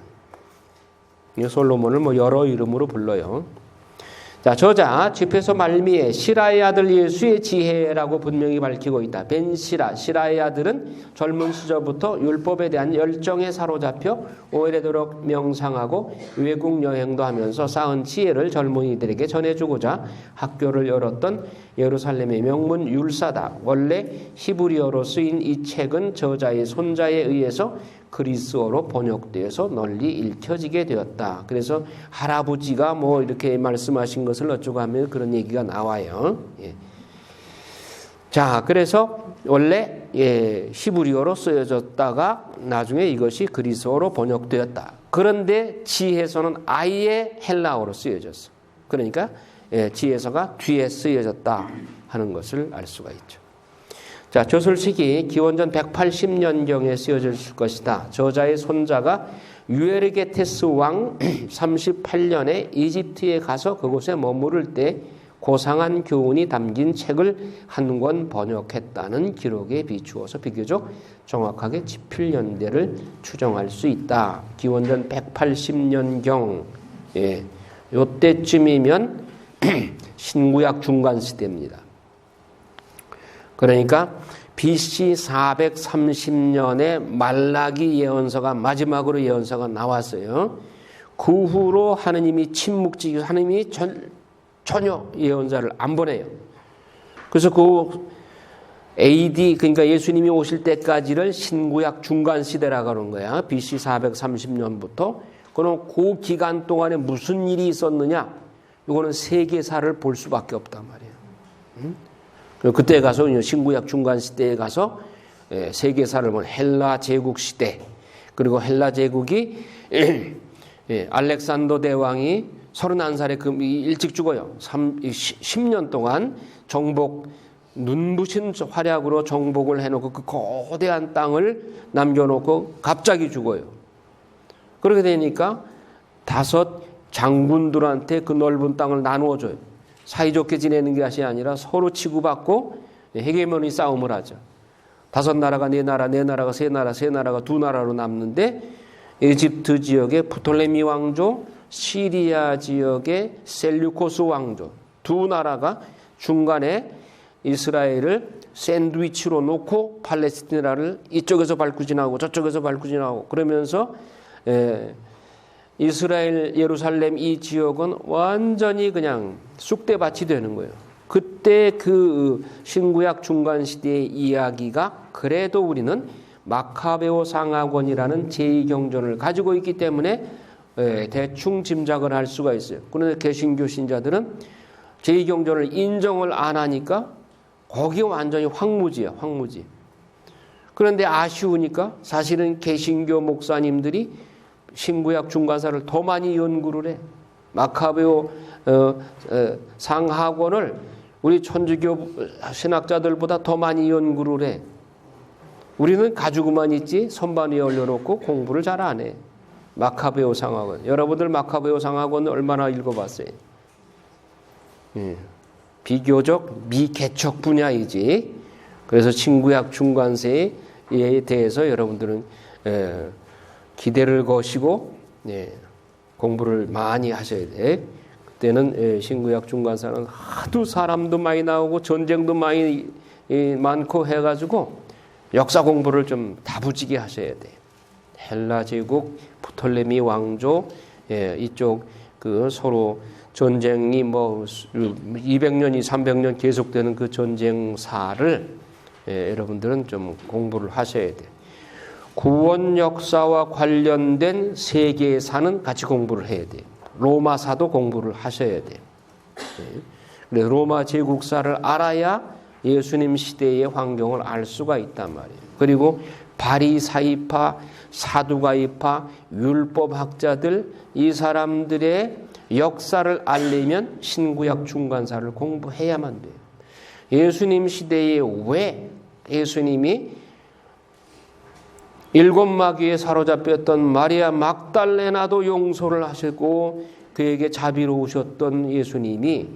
솔로몬을 여러 이름으로 불러요. 자, 저자 집회서 말미에 시라의 아들 예수의 지혜라고 분명히 밝히고 있다. 벤 시라의 아들은 젊은 시절부터 율법에 대한 열정에 사로잡혀 오래도록 명상하고 외국 여행도 하면서 쌓은 지혜를 젊은이들에게 전해주고자 학교를 열었던 예루살렘의 명문 율사다. 원래 히브리어로 쓰인 이 책은 저자의 손자에 의해서 그리스어로 번역되어서 널리 읽혀지게 되었다. 그래서 할아버지가 뭐 이렇게 말씀하신 것을 어쩌고 하면 그런 얘기가 나와요. 예. 자, 그래서 원래 히브리어로 쓰여졌다가 나중에 이것이 그리스어로 번역되었다. 그런데 지혜서는 아예 헬라어로 쓰여졌어. 그러니까 지혜서가 뒤에 쓰여졌다 하는 것을 알 수가 있죠. 자, 저술식이 기원전 180년경에 쓰여졌을 것이다. 저자의 손자가 유에르게테스 왕 38년에 이집트에 가서 그곳에 머무를 때 고상한 교훈이 담긴 책을 한 권 번역했다는 기록에 비추어서 비교적 정확하게 지필 연대를 추정할 수 있다. 기원전 180년경, 요때쯤이면 신구약 중간 시대입니다. 그러니까 BC 430년에 말라기 예언서가 마지막으로 예언서가 나왔어요. 그 후로 하느님이 침묵지기, 하느님이 전혀 예언자를 안 보내요. 그래서 그 AD, 그러니까 예수님이 오실 때까지를 신구약 중간 시대라고 하는 거야. BC 430년부터. 그럼 그 기간 동안에 무슨 일이 있었느냐? 이거는 세계사를 볼 수밖에 없단 말이에요. 그때 가서 신구약 중간 시대에 가서 세계사를 본 헬라 제국 시대, 그리고 헬라 제국이 알렉산더 대왕이 31살에 일찍 죽어요. 10년 동안 정복, 눈부신 활약으로 정복을 해놓고 그 거대한 땅을 남겨놓고 갑자기 죽어요. 그렇게 되니까 5 장군들한테 그 넓은 땅을 나누어줘요. 사이좋게 지내는 것이 아니라 서로 치고받고 헤게모니 싸움을 하죠. 5 나라가 4나라, 4나라가 3나라, 3나라가 2나라로 남는데 이집트 지역의 프톨레미 왕조, 시리아 지역의 셀류코스 왕조 2나라가 중간에 이스라엘을 샌드위치로 놓고 팔레스티나를 이쪽에서 밟고 지나고 저쪽에서 밟고 지나고 그러면서 이스라엘 예루살렘 이 지역은 완전히 그냥 쑥대밭이 되는 거예요. 그때 그 신구약 중간 시대의 이야기가 그래도 우리는 마카베오 상하권이라는 제2경전을 가지고 있기 때문에 대충 짐작을 할 수가 있어요. 그런데 개신교 신자들은 제2경전을 인정을 안 하니까 거기 완전히 황무지야, 황무지. 그런데 아쉬우니까 사실은 개신교 목사님들이 신구약 중간사를 더 많이 연구를 해. 마카베오 상하권을 우리 천주교 신학자들보다 더 많이 연구를 해. 우리는 가지고만 있지 선반 위에 올려놓고 공부를 잘 안 해. 마카베오 상하권. 여러분들 마카베오 상하권 얼마나 읽어봤어요? 비교적 미개척 분야이지. 그래서 신구약 중간세에 대해서 여러분들은 기대를 거시고 공부를 많이 하셔야 돼. 그때는 신구약 중간사는 하도 사람도 많이 나오고 전쟁도 많이 많고 해가지고 역사 공부를 좀 다부지게 하셔야 돼. 헬라 제국, 프톨레미 왕조, 이쪽 그 서로 전쟁이 뭐 200년이 300년 계속되는 그 전쟁사를 여러분들은 좀 공부를 하셔야 돼. 구원 역사와 관련된 세계사는 같이 공부를 해야 돼요. 로마사도 공부를 하셔야 돼요. 로마 제국사를 알아야 예수님 시대의 환경을 알 수가 있단 말이에요. 그리고 바리사이파, 사두가이파, 율법학자들 이 사람들의 역사를 알려면 신구약 중간사를 공부해야만 돼요. 예수님 시대에 왜 예수님이 7 마귀에 사로잡혔던 마리아 막달레나도 용서를 하시고 그에게 자비로우셨던 예수님이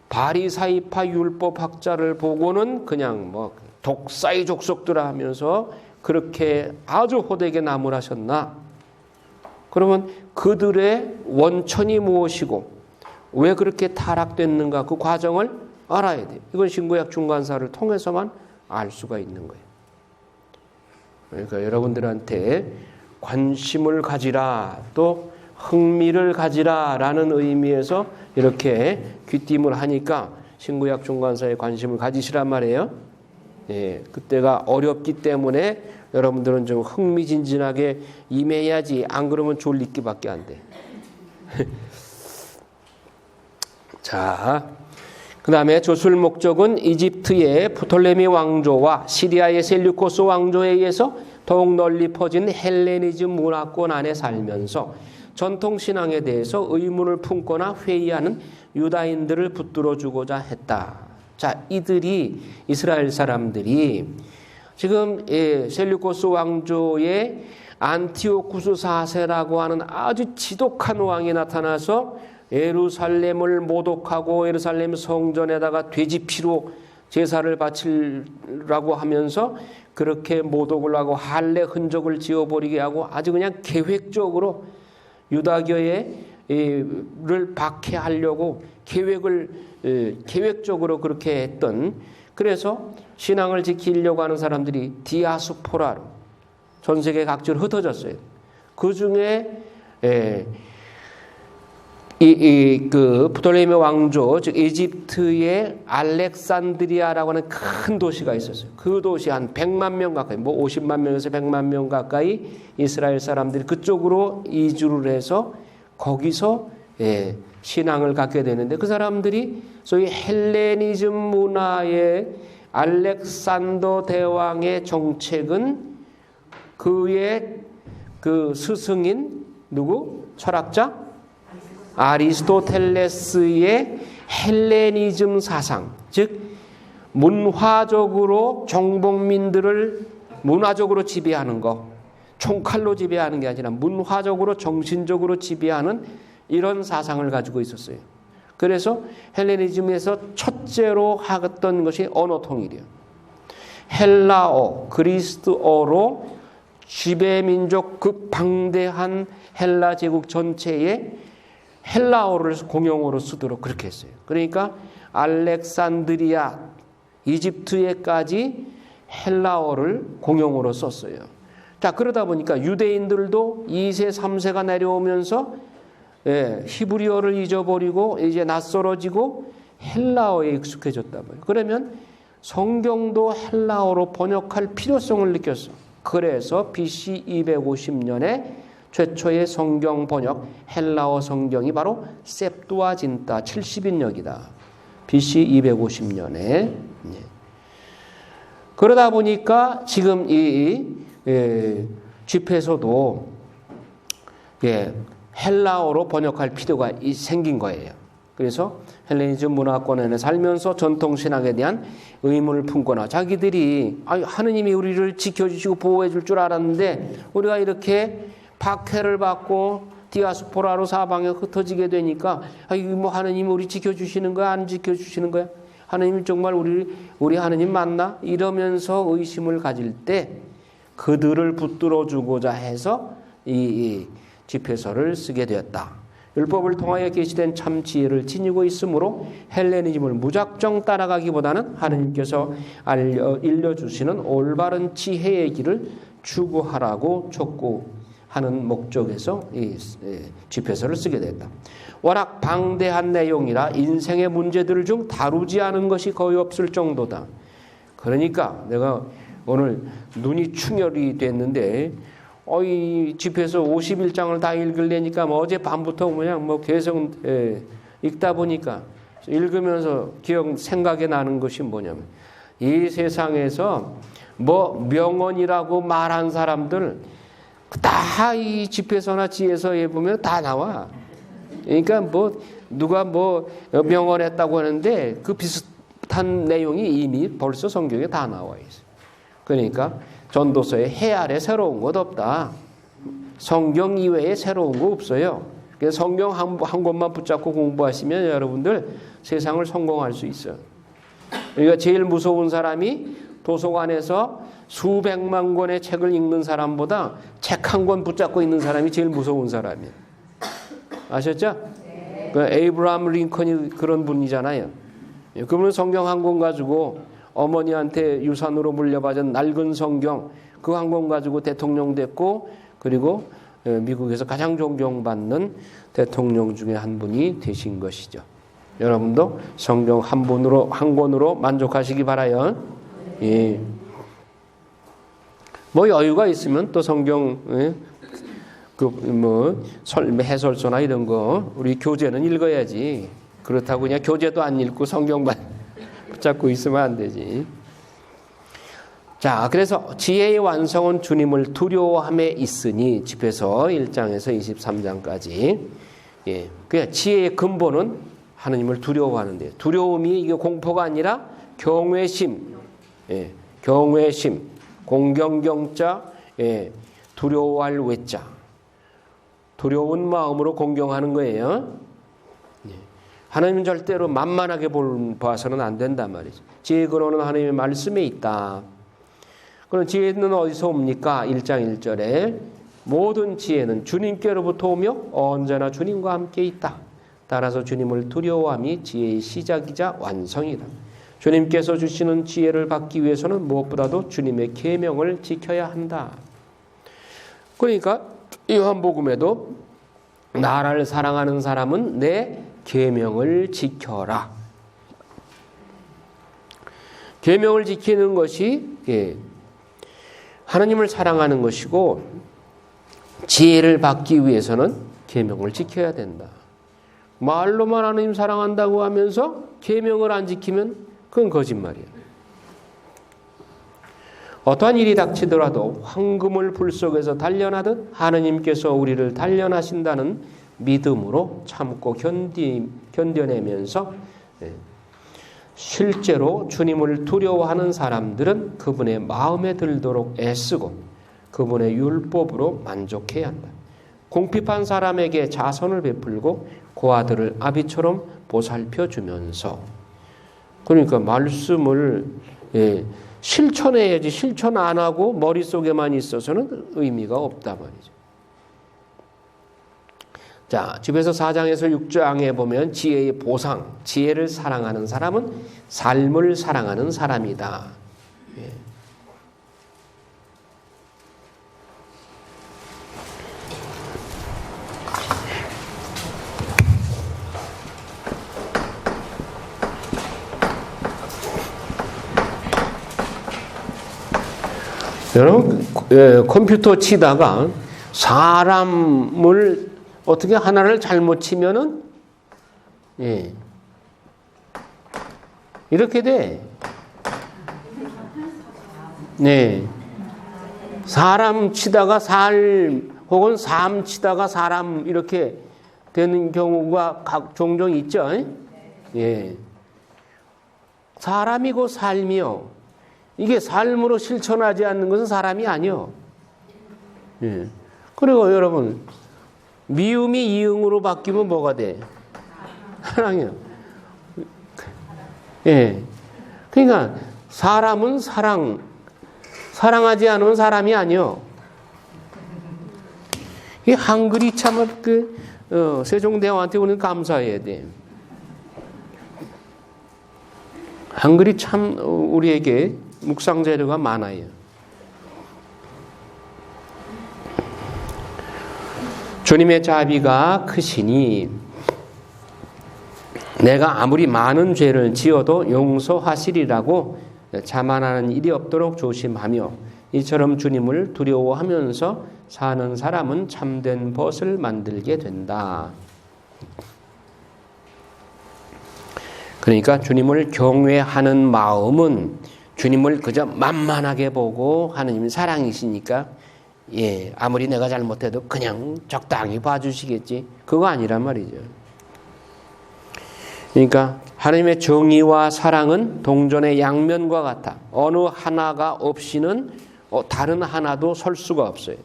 바리사이파 율법학자를 보고는 그냥 뭐 독사의 족속들아 하면서 그렇게 아주 호되게 나무라셨나? 그러면 그들의 원천이 무엇이고 왜 그렇게 타락됐는가 그 과정을 알아야 돼요. 이건 신구약 중간사를 통해서만 알 수가 있는 거예요. 그러니까 여러분들한테 관심을 가지라 또 흥미를 가지라라는 의미에서 이렇게 귀띔을 하니까 신구약 중간사에 관심을 가지시란 말이에요. 예, 그때가 어렵기 때문에 여러분들은 좀 흥미진진하게 임해야지. 안 그러면 졸리기밖에 안 돼. 자, 그 다음에 조술 목적은 이집트의 프톨레미 왕조와 시리아의 셀류코스 왕조에 의해서 더욱 널리 퍼진 헬레니즘 문화권 안에 살면서 전통신앙에 대해서 의문을 품거나 회의하는 유다인들을 붙들어주고자 했다. 자, 이들이 이스라엘 사람들이 지금 셀류코스 왕조의 안티오쿠스 4세라고 하는 아주 지독한 왕이 나타나서 예루살렘을 모독하고 예루살렘 성전에다가 돼지 피로 제사를 바치라고 하면서 그렇게 모독을 하고 할례 흔적을 지워버리게 하고 아주 그냥 계획적으로 유다교회를 박해하려고 계획적으로 그렇게 했던, 그래서 신앙을 지키려고 하는 사람들이 디아스포라로 전 세계 각지로 흩어졌어요. 그 중에 그 프톨레미 왕조, 즉 이집트의 알렉산드리아라고 하는 큰 도시가 있었어요. 그 도시 한 100만 명 가까이, 뭐 50만 명에서 100만 명 가까이 이스라엘 사람들이 그쪽으로 이주를 해서 거기서 신앙을 갖게 되는데, 그 사람들이 소위 헬레니즘 문화의 알렉산더 대왕의 정책은 그의 그 스승인 누구? 철학자? 아리스토텔레스의 헬레니즘 사상, 즉 문화적으로 정복민들을 문화적으로 지배하는 거, 총칼로 지배하는 게 아니라 문화적으로 정신적으로 지배하는 이런 사상을 가지고 있었어요. 그래서 헬레니즘에서 첫째로 하던 것이 언어 통일이에요. 헬라어, 그리스어로 지배민족 그 방대한 헬라 제국 전체에 헬라어를 공용어로 쓰도록 그렇게 했어요. 그러니까 알렉산드리아, 이집트에까지 헬라어를 공용어로 썼어요. 자, 그러다 보니까 유대인들도 2세, 3세가 내려오면서 히브리어를 잊어버리고 이제 낯설어지고 헬라어에 익숙해졌단 말이에요. 그러면 성경도 헬라어로 번역할 필요성을 느꼈어. 그래서 BC 250년에 최초의 성경 번역 헬라어 성경이 바로 셉두아진타 70인역이다. BC 250년에. 그러다 보니까 지금 이 집회에서도 헬라어로 번역할 필요가 생긴 거예요. 그래서 헬레니즘 문화권에 살면서 전통신앙에 대한 의문을 품거나 자기들이 하느님이 우리를 지켜주시고 보호해 줄 줄 알았는데 우리가 이렇게 박해를 받고 디아스포라로 사방에 흩어지게 되니까 뭐 하느님 우리 지켜주시는 거야? 안 지켜주시는 거야? 하느님 정말 우리 하느님 맞나? 이러면서 의심을 가질 때 그들을 붙들어주고자 해서 이 집회서를 쓰게 되었다. 율법을 통하여 계시된 참 지혜를 지니고 있으므로 헬레니즘을 무작정 따라가기보다는 하느님께서 일러주시는 올바른 지혜의 길을 추구하라고 촉구하는 목적에서 이 집회서를 쓰게 됐다. 워낙 방대한 내용이라 인생의 문제들을 좀 다루지 않은 것이 거의 없을 정도다. 그러니까 내가 오늘 눈이 충혈이 됐는데 이 집에서 51장을 다 읽으려니까 어제 밤부터 그냥 계속 읽다 보니까 읽으면서 생각이 나는 것이 뭐냐면 이 세상에서 명언이라고 말한 사람들 다 이 집에서나 지에서에 보면 다 나와. 그러니까 누가 명언했다고 하는데 그 비슷한 내용이 이미 벌써 성경에 다 나와 있어요. 그러니까 전도서에 해 아래 새로운 것 없다. 성경 이외에 새로운 거 없어요. 그래서 성경 한 권만 붙잡고 공부하시면 여러분들 세상을 성공할 수 있어요. 그러니까 제일 무서운 사람이 도서관에서 수백만 권의 책을 읽는 사람보다 책 한 권 붙잡고 있는 사람이 제일 무서운 사람이에요. 아셨죠? 에이브라함 링컨이 그런 분이잖아요. 그분은 성경 한 권 가지고 어머니한테 유산으로 물려받은 낡은 성경 그 한 권 가지고 대통령 됐고, 그리고 미국에서 가장 존경받는 대통령 중에 한 분이 되신 것이죠. 여러분도 성경 한 권으로 만족하시기 바라요. 예. 뭐 여유가 있으면 또 성경 해설서나 이런 거 우리 교재는 읽어야지. 그렇다고 그냥 교재도 안 읽고 성경만 붙잡고 있으면 안 되지. 자, 그래서 지혜의 완성은 주님을 두려워함에 있으니, 집에서 1장에서 23장까지. 예, 그냥 지혜의 근본은 하느님을 두려워하는데, 두려움이 이게 공포가 아니라 경외심, 예, 경외심, 공경경자, 예, 두려워할 외자, 두려운 마음으로 공경하는 거예요. 예. 하나님은 절대로 만만하게 봐서는 안 된단 말이죠. 지혜의 근원은 하나님의 말씀에 있다. 그럼 지혜는 어디서 옵니까? 1장 1절에 모든 지혜는 주님께로부터 오며 언제나 주님과 함께 있다. 따라서 주님을 두려워함이 지혜의 시작이자 완성이다. 주님께서 주시는 지혜를 받기 위해서는 무엇보다도 주님의 계명을 지켜야 한다. 그러니까 요한복음에도 나를 사랑하는 사람은 내 계명을 지켜라. 계명을 지키는 것이 하나님을 사랑하는 것이고, 지혜를 받기 위해서는 계명을 지켜야 된다. 말로만 하나님 사랑한다고 하면서 계명을 안 지키면 그건 거짓말이야. 어떠한 일이 닥치더라도 황금을 불 속에서 단련하듯 하나님께서 우리를 단련하신다는 믿음으로 참고 견뎌내면서 실제로 주님을 두려워하는 사람들은 그분의 마음에 들도록 애쓰고 그분의 율법으로 만족해야 한다. 궁핍한 사람에게 자선을 베풀고 고아들을 아비처럼 보살펴주면서, 그러니까 말씀을 실천해야지, 실천 안 하고 머릿속에만 있어서는 의미가 없다 말이죠. 자, 집에서 4장에서 6장에 보면 지혜의 보상, 지혜를 사랑하는 사람은 삶을 사랑하는 사람이다. 예. 여러분, 컴퓨터 치다가 사람을 어떻게 하나를 잘못 치면은 이렇게 돼. 네. 사람 치다가 혹은 삶 치다가 사람 이렇게 되는 경우가 종종 있죠. 예. 사람이고 삶이요. 이게 삶으로 실천하지 않는 것은 사람이 아니요. 예. 그리고 여러분, 미음이 이응으로 바뀌면 뭐가 돼? 사랑이요. 예. 그러니까 사람은 사랑하지 않으면 사람이 아니요. 이 한글이 참 세종대왕한테 우리는 감사해야 돼. 한글이 참 우리에게 묵상 재료가 많아요. 주님의 자비가 크시니 내가 아무리 많은 죄를 지어도 용서하시리라고 자만하는 일이 없도록 조심하며, 이처럼 주님을 두려워하면서 사는 사람은 참된 벗을 만들게 된다. 그러니까 주님을 경외하는 마음은 주님을 그저 만만하게 보고, 하느님은 사랑이시니까 아무리 내가 잘못해도 그냥 적당히 봐주시겠지, 그거 아니란 말이죠. 그러니까 하나님의 정의와 사랑은 동전의 양면과 같아 어느 하나가 없이는 다른 하나도 설 수가 없어요.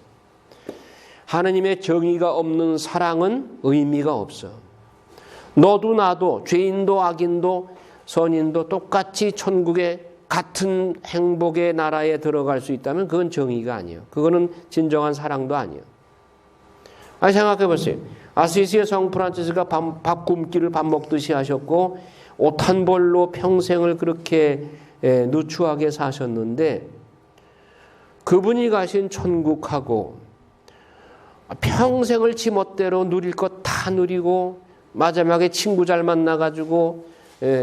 하나님의 정의가 없는 사랑은 의미가 없어. 너도 나도, 죄인도 악인도 선인도 똑같이 천국의 같은 행복의 나라에 들어갈 수 있다면 그건 정의가 아니에요. 그거는 진정한 사랑도 아니에요. 생각해 보세요. 아시시의 성 프란치스가 밥 굶기를 밥 먹듯이 하셨고 옷 한 벌로 평생을 그렇게 누추하게 사셨는데 그분이 가신 천국하고 평생을 지멋대로 누릴 것 다 누리고 마지막에 친구 잘 만나가지고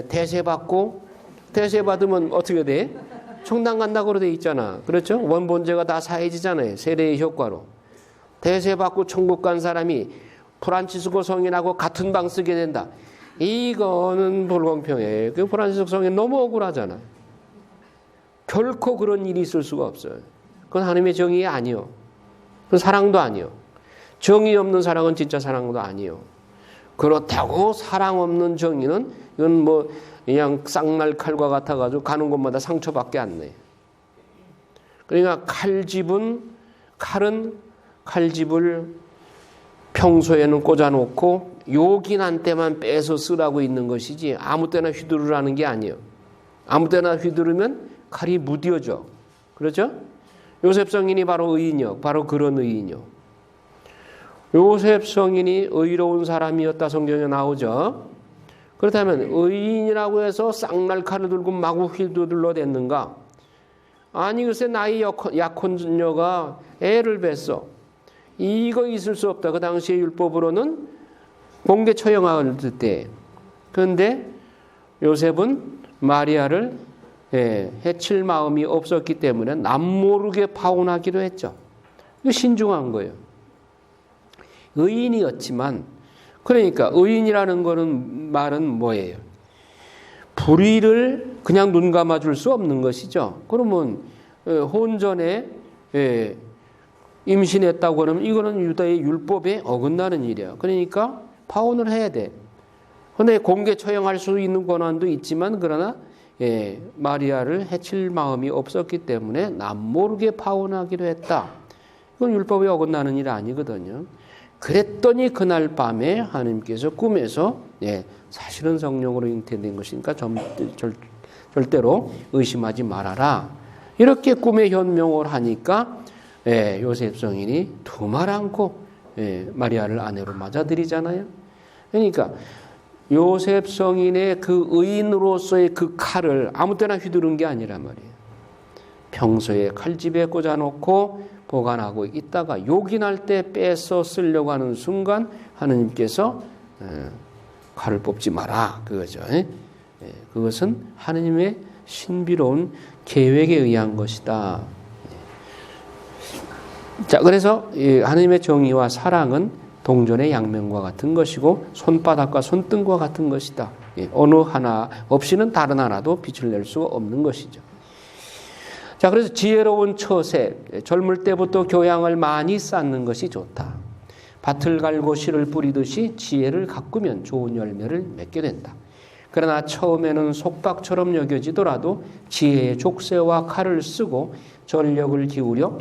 대세 받으면 어떻게 돼? 청당 간다고 돼 있잖아. 그렇죠? 원본제가 다 사해지잖아요. 세례의 효과로. 대세 받고 천국 간 사람이 프란치스코 성인하고 같은 방 쓰게 된다. 이거는 불공평해. 그 프란치스코 성인 너무 억울하잖아. 결코 그런 일이 있을 수가 없어요. 그건 하나님의 정의 아니요. 그건 사랑도 아니요. 정의 없는 사랑은 진짜 사랑도 아니요. 그렇다고 사랑 없는 정의는 이건 뭐 그냥 쌍날 칼과 같아가지고 가는 곳마다 상처밖에 안 내. 그러니까 칼은 칼집을 평소에는 꽂아놓고 요긴한 때만 빼서 쓰라고 있는 것이지 아무 때나 휘두르라는 게 아니에요. 아무 때나 휘두르면 칼이 무뎌져. 그렇죠? 요셉 성인이 바로 의인이요. 바로 그런 의인이요. 요셉 성인이 의로운 사람이었다 성경에 나오죠. 그렇다면 의인이라고 해서 쌍날 칼을 들고 마구 휘두르러 댔는가? 아니 글쎄 나이 약혼녀가 애를 뱄어. 이거 있을 수 없다. 그 당시의 율법으로는 공개 처형할 때. 그런데 요셉은 마리아를 해칠 마음이 없었기 때문에 남모르게 파혼하기로 했죠. 이거 신중한 거예요. 의인이었지만 그러니까 의인이라는 거는 말은 뭐예요? 불의를 그냥 눈 감아줄 수 없는 것이죠. 그러면 혼전에 임신했다고 하면 이거는 유다의 율법에 어긋나는 일이야. 그러니까 파혼을 해야 돼. 그런데 공개 처형할 수 있는 권한도 있지만 그러나 마리아를 해칠 마음이 없었기 때문에 남모르게 파혼하기로 했다. 이건 율법에 어긋나는 일 아니거든요. 그랬더니 그날 밤에 하나님께서 꿈에서 사실은 성령으로 잉태된 것이니까 절대로 의심하지 말아라. 이렇게 꿈에 현명을 하니까 요셉 성인이 두말 않고 마리아를 아내로 맞아들이잖아요. 그러니까 요셉 성인의 그 의인으로서의 그 칼을 아무 때나 휘두른 게 아니란 말이에요. 평소에 칼집에 꽂아놓고 보관하고 있다가 요긴할 때 빼서 쓰려고 하는 순간 하느님께서 칼을 뽑지 마라 그거죠. 그것은 하느님의 신비로운 계획에 의한 것이다. 자, 그래서 하느님의 정의와 사랑은 동전의 양면과 같은 것이고 손바닥과 손등과 같은 것이다. 어느 하나 없이는 다른 하나도 빛을 낼 수가 없는 것이죠. 자, 그래서 지혜로운 처세, 젊을 때부터 교양을 많이 쌓는 것이 좋다. 밭을 갈고 씨를 뿌리듯이 지혜를 가꾸면 좋은 열매를 맺게 된다. 그러나 처음에는 속박처럼 여겨지더라도 지혜의 족쇄와 칼을 쓰고 전력을 기울여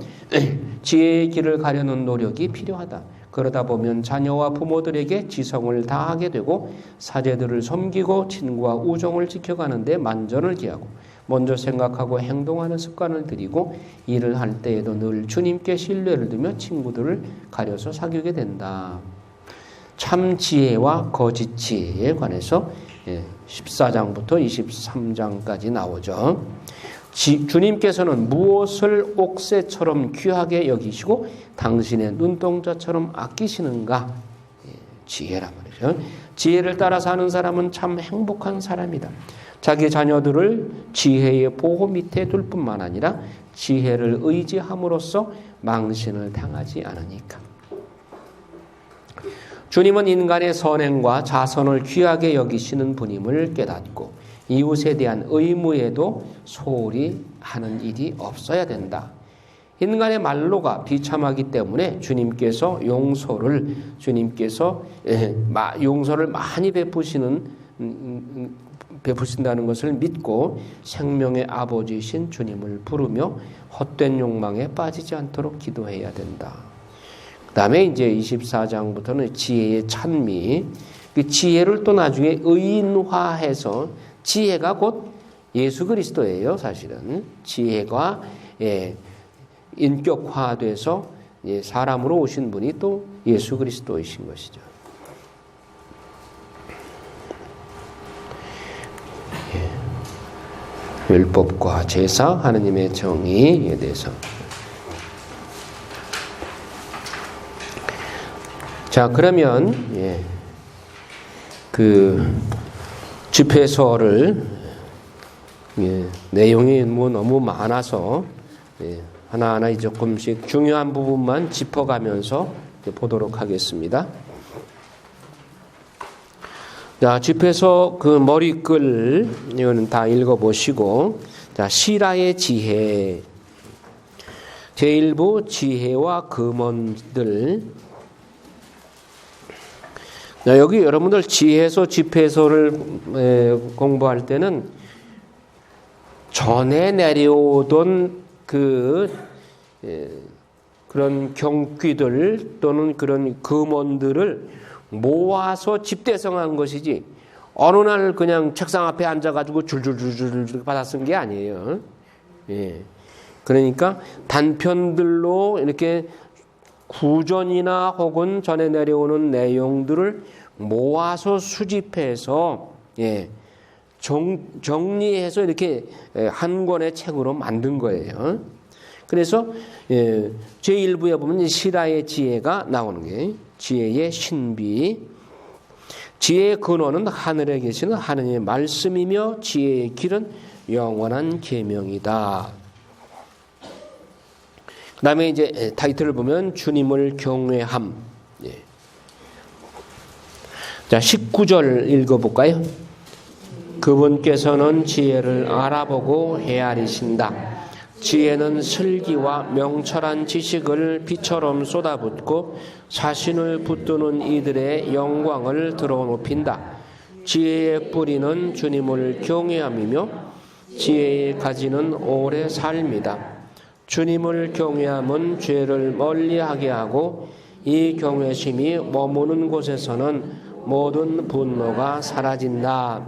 지혜의 길을 가려는 노력이 필요하다. 그러다 보면 자녀와 부모들에게 지성을 다하게 되고 사제들을 섬기고 친구와 우정을 지켜가는 데 만전을 기하고 먼저 생각하고 행동하는 습관을 들이고 일을 할 때에도 늘 주님께 신뢰를 두며 친구들을 가려서 사귀게 된다. 참 지혜와 거짓 지혜에 관해서 14장부터 23장까지 나오죠. 주님께서는 무엇을 옥새처럼 귀하게 여기시고 당신의 눈동자처럼 아끼시는가? 지혜란 말이죠. 지혜를 따라 사는 사람은 참 행복한 사람이다. 자기 자녀들을 지혜의 보호 밑에 둘 뿐만 아니라 지혜를 의지함으로써 망신을 당하지 않으니까. 주님은 인간의 선행과 자선을 귀하게 여기시는 분임을 깨닫고 이웃에 대한 의무에도 소홀히 하는 일이 없어야 된다. 인간의 말로가 비참하기 때문에 주님께서 용서를 많이 베푸신다는 것을 믿고 생명의 아버지이신 주님을 부르며 헛된 욕망에 빠지지 않도록 기도해야 된다. 그 다음에 이제 24장부터는 지혜의 찬미, 그 지혜를 또 나중에 의인화해서 지혜가 곧 예수 그리스도예요. 사실은 지혜가 인격화돼서 사람으로 오신 분이 또 예수 그리스도이신 것이죠. 율법과 제사, 하느님의 정의에 대해서. 자, 그러면 그 집회서를 내용이 뭐 너무 많아서 하나하나 조금씩 중요한 부분만 짚어가면서 보도록 하겠습니다. 자, 집회서 그 머리글 이거는 다 읽어보시고, 자, 시라의 지혜, 제1부 지혜와 금원들. 자, 여기 여러분들 지혜서, 집회서를 공부할 때는 전에 내려오던 그런 경귀들 또는 그런 금원들을 모아서 집대성한 것이지, 어느 날 그냥 책상 앞에 앉아가지고 줄줄줄줄 받아 쓴 게 아니에요. 그러니까 단편들로 이렇게 구전이나 혹은 전에 내려오는 내용들을 모아서 수집해서 정리해서 이렇게 한 권의 책으로 만든 거예요. 그래서 제1부에 보면 시라의 지혜가 나오는 게 지혜의 신비. 지혜의 근원은 하늘에 계시는 하느님의 말씀이며 지혜의 길은 영원한 계명이다. 그 다음에 이제 타이틀을 보면 주님을 경외함. 자, 19절 읽어볼까요? 그분께서는 지혜를 알아보고 헤아리신다. 지혜는 슬기와 명철한 지식을 비처럼 쏟아붓고 자신을 붙드는 이들의 영광을 드러높인다. 지혜의 뿌리는 주님을 경외함이며 지혜의 가지는 오래 삶이다. 주님을 경외함은 죄를 멀리하게 하고 이 경외심이 머무는 곳에서는 모든 분노가 사라진다.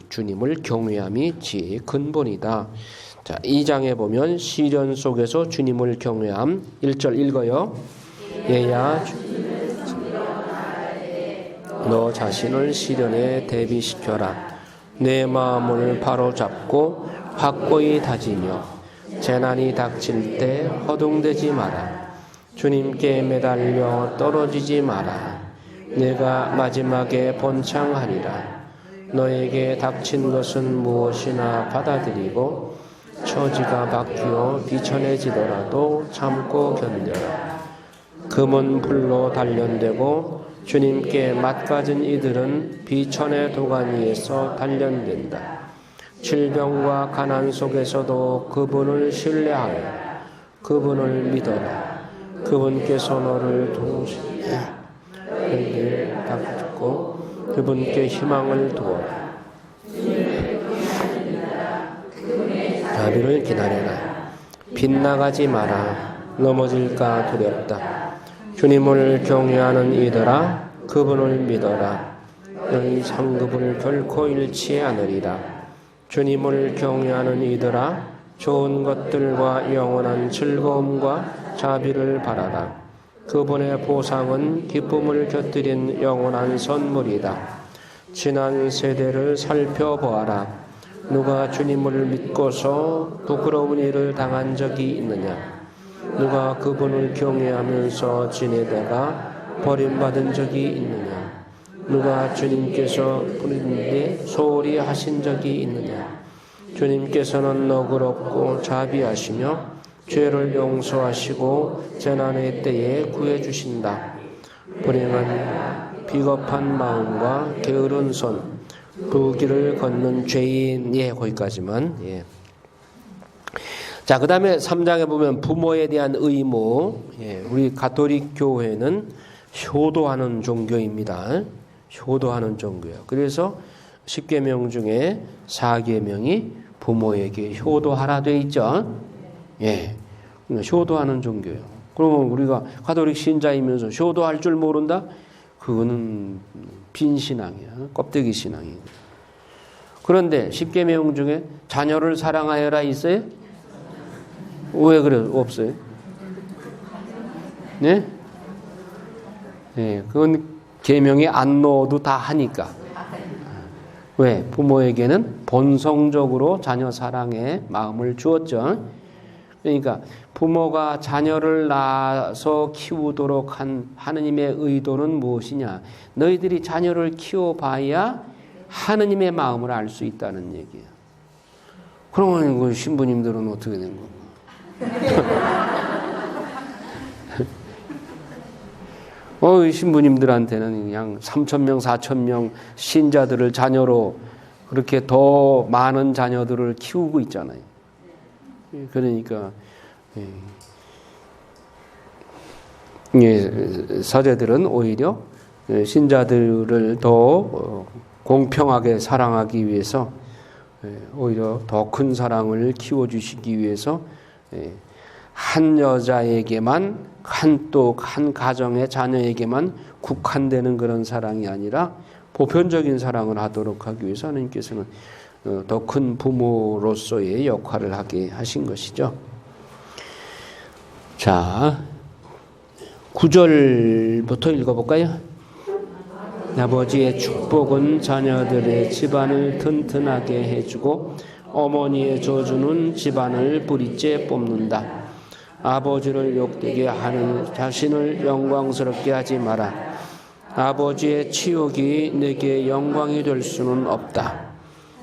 주님을 경외함이 지혜의 근본이다. 자, 2장에 보면 시련 속에서 주님을 경외함. 1절 읽어요. 얘야, 너 자신을 시련에 대비시켜라. 내 마음을 바로잡고 확고히 다지며 재난이 닥칠 때 허둥대지 마라. 주님께 매달려 떨어지지 마라. 내가 마지막에 번창하리라. 너에게 닥친 것은 무엇이나 받아들이고 처지가 바뀌어 비천해지더라도 참고 견뎌라. 금은 불로 단련되고 주님께 맞가진 이들은 비천의 도가니에서 단련된다. 질병과 가난 속에서도 그분을 신뢰하여 그분을 믿어라. 그분께서 너를 도우시니 너희를 닥고 그분께 희망을 두어라. 자비를 기다려라. 빗나가지 마라. 넘어질까 두렵다. 주님을 경외하는 이들아, 그분을 믿어라. 너희 상급을 결코 잃지 않으리라. 주님을 경외하는 이들아, 좋은 것들과 영원한 즐거움과 자비를 바라라. 그분의 보상은 기쁨을 곁들인 영원한 선물이다. 지난 세대를 살펴보아라. 누가 주님을 믿고서 부끄러운 일을 당한 적이 있느냐? 누가 그분을 경외하면서 지내다가 버림받은 적이 있느냐? 누가 주님께서 부르는데 소홀히 하신 적이 있느냐? 주님께서는 너그럽고 자비하시며 죄를 용서하시고 재난의 때에 구해주신다. 불행한 비겁한 마음과 게으른 손, 불길을 걷는 죄인. 거기까지만. 자, 그 다음에 3장에 보면 부모에 대한 의무. 우리 가톨릭 교회는 효도하는 종교입니다. 효도하는 종교예요. 그래서 10계명 중에 4계명이 부모에게 효도하라 돼 있죠. 효도하는 종교예요. 그러면 우리가 가톨릭 신자이면서 효도할 줄 모른다? 그거는 빈신앙이야. 껍데기 신앙이야. 그런데 10계명 중에 자녀를 사랑하여라 있어요? 왜 그래? 없어요? 네? 그건 계명에 안 넣어도 다 하니까. 왜? 부모에게는 본성적으로 자녀 사랑의 마음을 주었죠. 그러니까 부모가 자녀를 낳아서 키우도록 한 하느님의 의도는 무엇이냐? 너희들이 자녀를 키워봐야 하느님의 마음을 알 수 있다는 얘기예요. 그러면 그 신부님들은 어떻게 된 거예요? 신부님들한테는 그냥 3,000명, 4,000명 신자들을 자녀로 그렇게 더 많은 자녀들을 키우고 있잖아요. 그러니까 사제들은 오히려 신자들을 더 공평하게 사랑하기 위해서 오히려 더 큰 사랑을 키워주시기 위해서 한 여자에게만 한 가정의 자녀에게만 국한되는 그런 사랑이 아니라 보편적인 사랑을 하도록 하기 위해서 하나님께서는 더 큰 부모로서의 역할을 하게 하신 것이죠. 자, 9절부터 읽어볼까요? 아버지의 축복은 자녀들의 집안을 튼튼하게 해주고 어머니의 저주는 집안을 뿌리째 뽑는다. 아버지를 욕되게 하는 자신을 영광스럽게 하지 마라. 아버지의 치욕이 내게 영광이 될 수는 없다.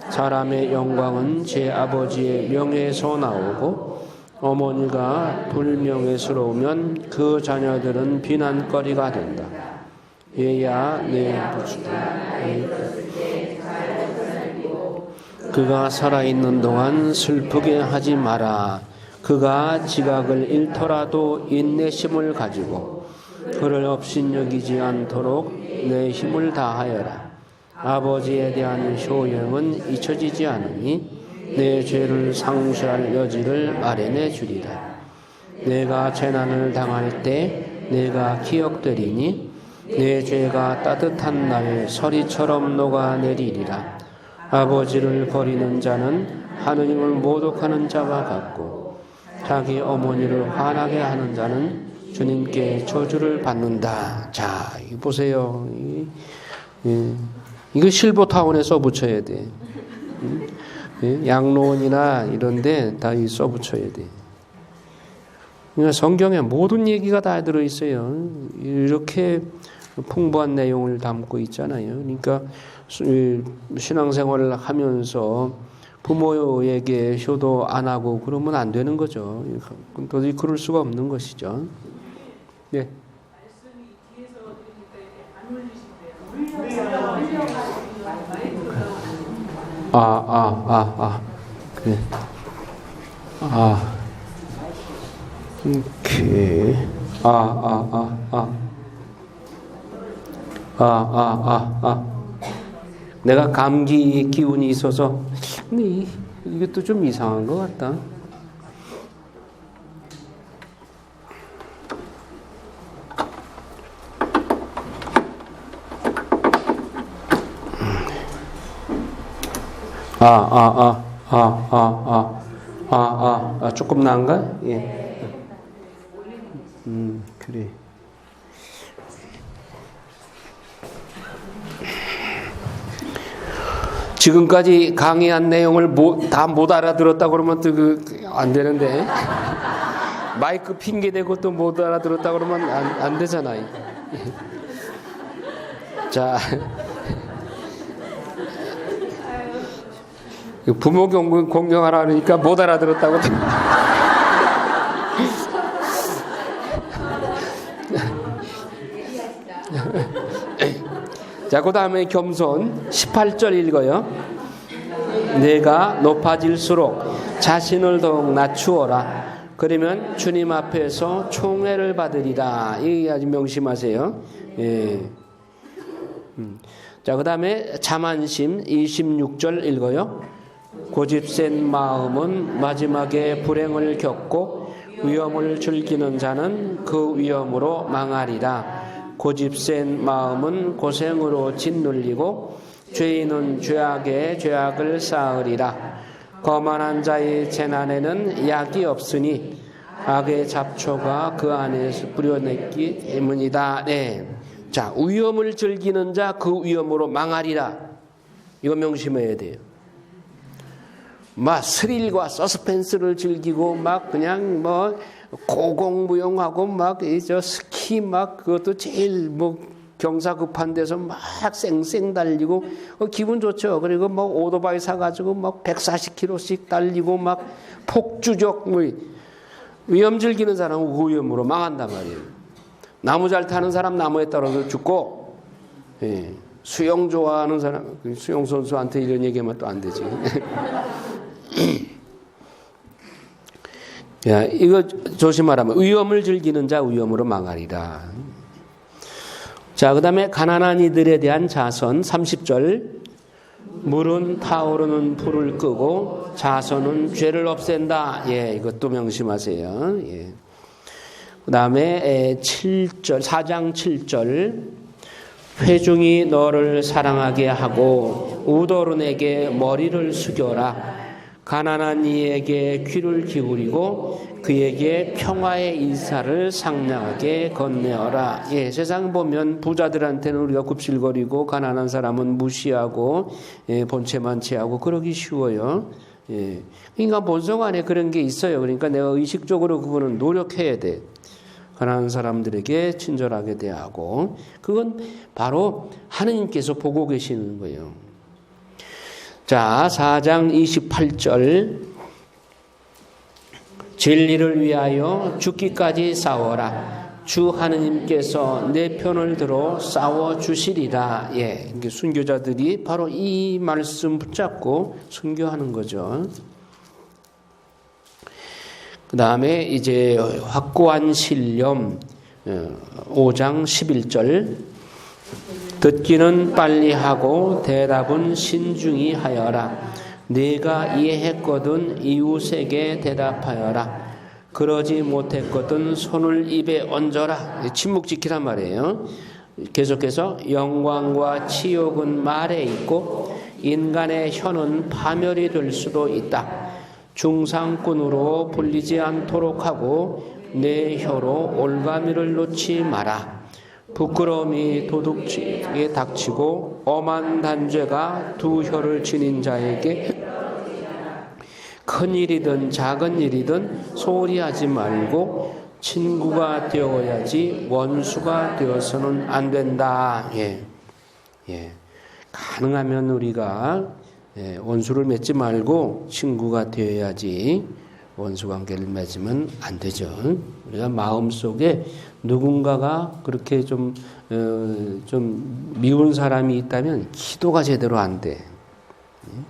사람의 영광은 제 아버지의 명예에서 나오고 어머니가 불명예스러우면 그 자녀들은 비난거리가 된다. 얘야 내 부주가 그가 살아있는 동안 슬프게 하지 마라. 그가 지각을 잃더라도 인내심을 가지고 그를 업신여기지 않도록 내 힘을 다하여라. 아버지에 대한 효령은 잊혀지지 않으니 내 죄를 상쇄할 여지를 마련해 주리라. 내가 재난을 당할 때 내가 기억되리니 내 죄가 따뜻한 날 서리처럼 녹아내리리라. 아버지를 버리는 자는 하느님을 모독하는 자와 같고 자기 어머니를 화나게 하는 자는 주님께 저주를 받는다. 자, 이거 보세요. 이거 실버타운에 써붙여야 돼. 양로원이나 이런 데 다 써붙여야 돼. 그러니까 성경에 모든 얘기가 다 들어있어요. 이렇게 풍부한 내용을 담고 있잖아요. 그러니까 신앙생활을 하면서 부모에게 효도 안 하고 그러면 안 되는 거죠. 도저히 그럴 수가 없는 것이죠. 네. 그래. 오케이. 내가 감기 기운이 있어서, 근데 이것도 좀 이상한 것 같다. 조금 나은가? 예. 그래. 지금까지 강의한 내용을 다 못 알아들었다 그러면 또 안 되는데. 마이크 핑계 대고 또 못 알아들었다 그러면 안 되잖아요. 자. 부모 공경하라 그러니까 못 알아들었다고. 자, 그 다음에 겸손 18절 읽어요. 내가 높아질수록 자신을 더욱 낮추어라. 그러면 주님 앞에서 총애를 받으리라. 이 아주 명심하세요. 예. 자, 그 다음에 자만심 26절 읽어요. 고집센 마음은 마지막에 불행을 겪고 위험을 즐기는 자는 그 위험으로 망하리라. 고집센 마음은 고생으로 짓눌리고 죄인은 죄악에 죄악을 쌓으리라. 거만한 자의 재난에는 약이 없으니 악의 잡초가 그 안에서 뿌려냈기 때문이다. 네. 자, 위험을 즐기는 자 그 위험으로 망하리라. 이거 명심해야 돼요. 막 스릴과 서스펜스를 즐기고 막 그냥 뭐 고공무용하고 막 저 스키 막 그것도 제일 뭐 경사 급한 데서 막 쌩쌩 달리고 기분 좋죠. 그리고 뭐 오토바이 사가지고 막 140km씩 달리고 막 폭주적 뭐 위험 즐기는 사람은 위험으로 망한단 말이에요. 나무 잘 타는 사람 나무에 떨어져 죽고, 예. 수영 좋아하는 사람, 수영 선수한테 이런 얘기하면 또 안 되지. 야, 이거 조심하라면 위험을 즐기는 자 위험으로 망하리라. 자, 그 다음에 가난한 이들에 대한 자선 30절. 물은 타오르는 불을 끄고 자선은 죄를 없앤다. 예, 이것도 명심하세요. 예. 그 다음에 7절, 4장 7절. 회중이 너를 사랑하게 하고 우더른에게 머리를 숙여라. 가난한 이에게 귀를 기울이고 그에게 평화의 인사를 상냥하게 건네어라. 예, 세상 보면 부자들한테는 우리가 굽실거리고 가난한 사람은 무시하고 본체만 취하고 그러기 쉬워요. 예, 인간 본성 안에 그런 게 있어요. 그러니까 내가 의식적으로 그거는 노력해야 돼. 가난한 사람들에게 친절하게 대하고 그건 바로 하느님께서 보고 계시는 거예요. 자, 4장 28절. 진리를 위하여 죽기까지 싸워라. 주 하느님께서 내 편을 들어 싸워 주시리라. 예, 순교자들이 바로 이 말씀 붙잡고 순교하는 거죠. 그 다음에 이제 확고한 신념 5장 11절. 듣기는 빨리 하고 대답은 신중히 하여라. 네가 이해했거든 이웃에게 대답하여라. 그러지 못했거든 손을 입에 얹어라. 침묵 지키란 말이에요. 계속해서 영광과 치욕은 말에 있고 인간의 혀는 파멸이 될 수도 있다. 중상꾼으로 불리지 않도록 하고 내 혀로 올가미를 놓지 마라. 부끄러움이 도둑에게 닥치고 엄한 단죄가 두 혀를 지닌 자에게 큰 일이든 작은 일이든 소홀히 하지 말고 친구가 되어야지 원수가 되어서는 안 된다. 예. 예. 가능하면 우리가 원수를 맺지 말고 친구가 되어야지 원수 관계를 맺으면 안 되죠. 우리가 마음속에 누군가가 그렇게 좀 미운 사람이 있다면 기도가 제대로 안 돼.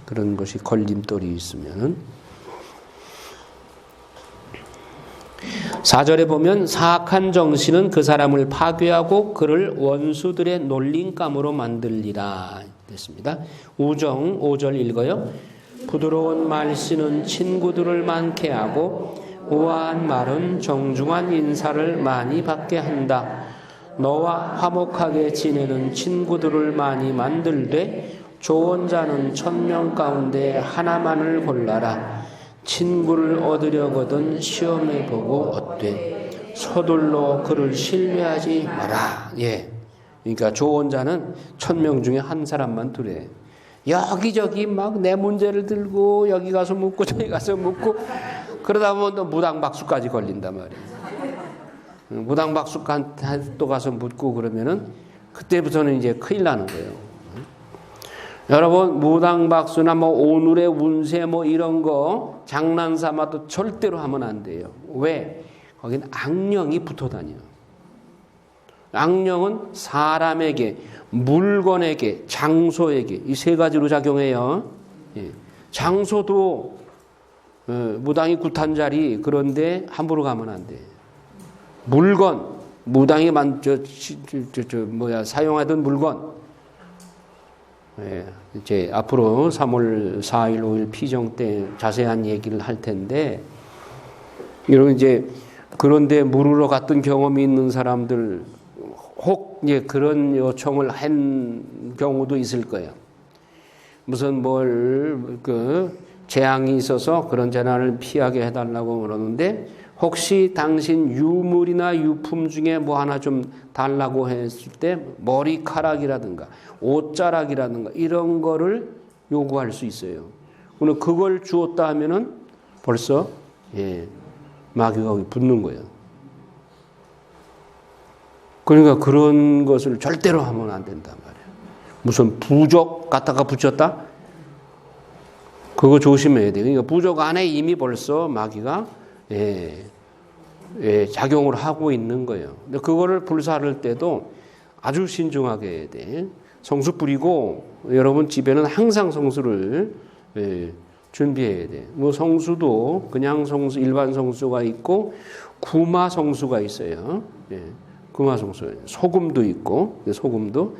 그런 것이 걸림돌이 있으면. 4절에 보면 사악한 정신은 그 사람을 파괴하고 그를 원수들의 놀림감으로 만들리라 됐습니다. 우정 5절 읽어요. 부드러운 말씨는 친구들을 많게 하고 우아한 말은 정중한 인사를 많이 받게 한다. 너와 화목하게 지내는 친구들을 많이 만들되 좋은 자는 1000명 가운데 하나만을 골라라. 친구를 얻으려거든 시험해보고 어때? 서둘러 그를 신뢰하지 마라. 예. 그러니까 좋은 자는 1000명 중에 한 사람만 두래. 여기저기 막 내 문제를 들고 여기 가서 묻고 저기 가서 묻고 그러다 보면 또 무당박수까지 걸린단 말이에요. 무당박수한테 또 가서 묻고 그러면은 그때부터는 이제 큰일 나는 거예요. 여러분 무당박수나 뭐 오늘의 운세 뭐 이런 거 장난삼아도 절대로 하면 안 돼요. 왜? 거긴 악령이 붙어 다녀. 악령은 사람에게, 물건에게, 장소에게 이 세 가지로 작용해요. 예. 장소도 무당이 굿한 자리 그런데 함부로 가면 안 돼. 물건, 무당이 사용하던 물건. 예. 이제 앞으로 3월 4일, 5일 피정 때 자세한 얘기를 할 텐데 이런 이제 그런데 물으러 갔던 경험이 있는 사람들 혹 예, 그런 요청을 한 경우도 있을 거예요. 무슨 재앙이 있어서 그런 재난을 피하게 해달라고 그러는데 혹시 당신 유물이나 유품 중에 뭐 하나 좀 달라고 했을 때 머리카락이라든가 옷자락이라든가 이런 거를 요구할 수 있어요. 그러나 그걸 주었다 하면은 벌써 마귀가 붙는 거예요. 그러니까 그런 것을 절대로 하면 안 된단 말이에요. 무슨 부족 갖다가 붙였다? 그거 조심해야 돼요. 그러니까 부족 안에 이미 벌써 마귀가 작용을 하고 있는 거예요. 근데 그거를 불사를 때도 아주 신중하게 해야 돼. 성수 뿌리고 여러분 집에는 항상 성수를 준비해야 돼. 뭐 성수도 그냥 성수, 일반 성수가 있고 구마 성수가 있어요. 구마 성수. 소금도 있고 소금도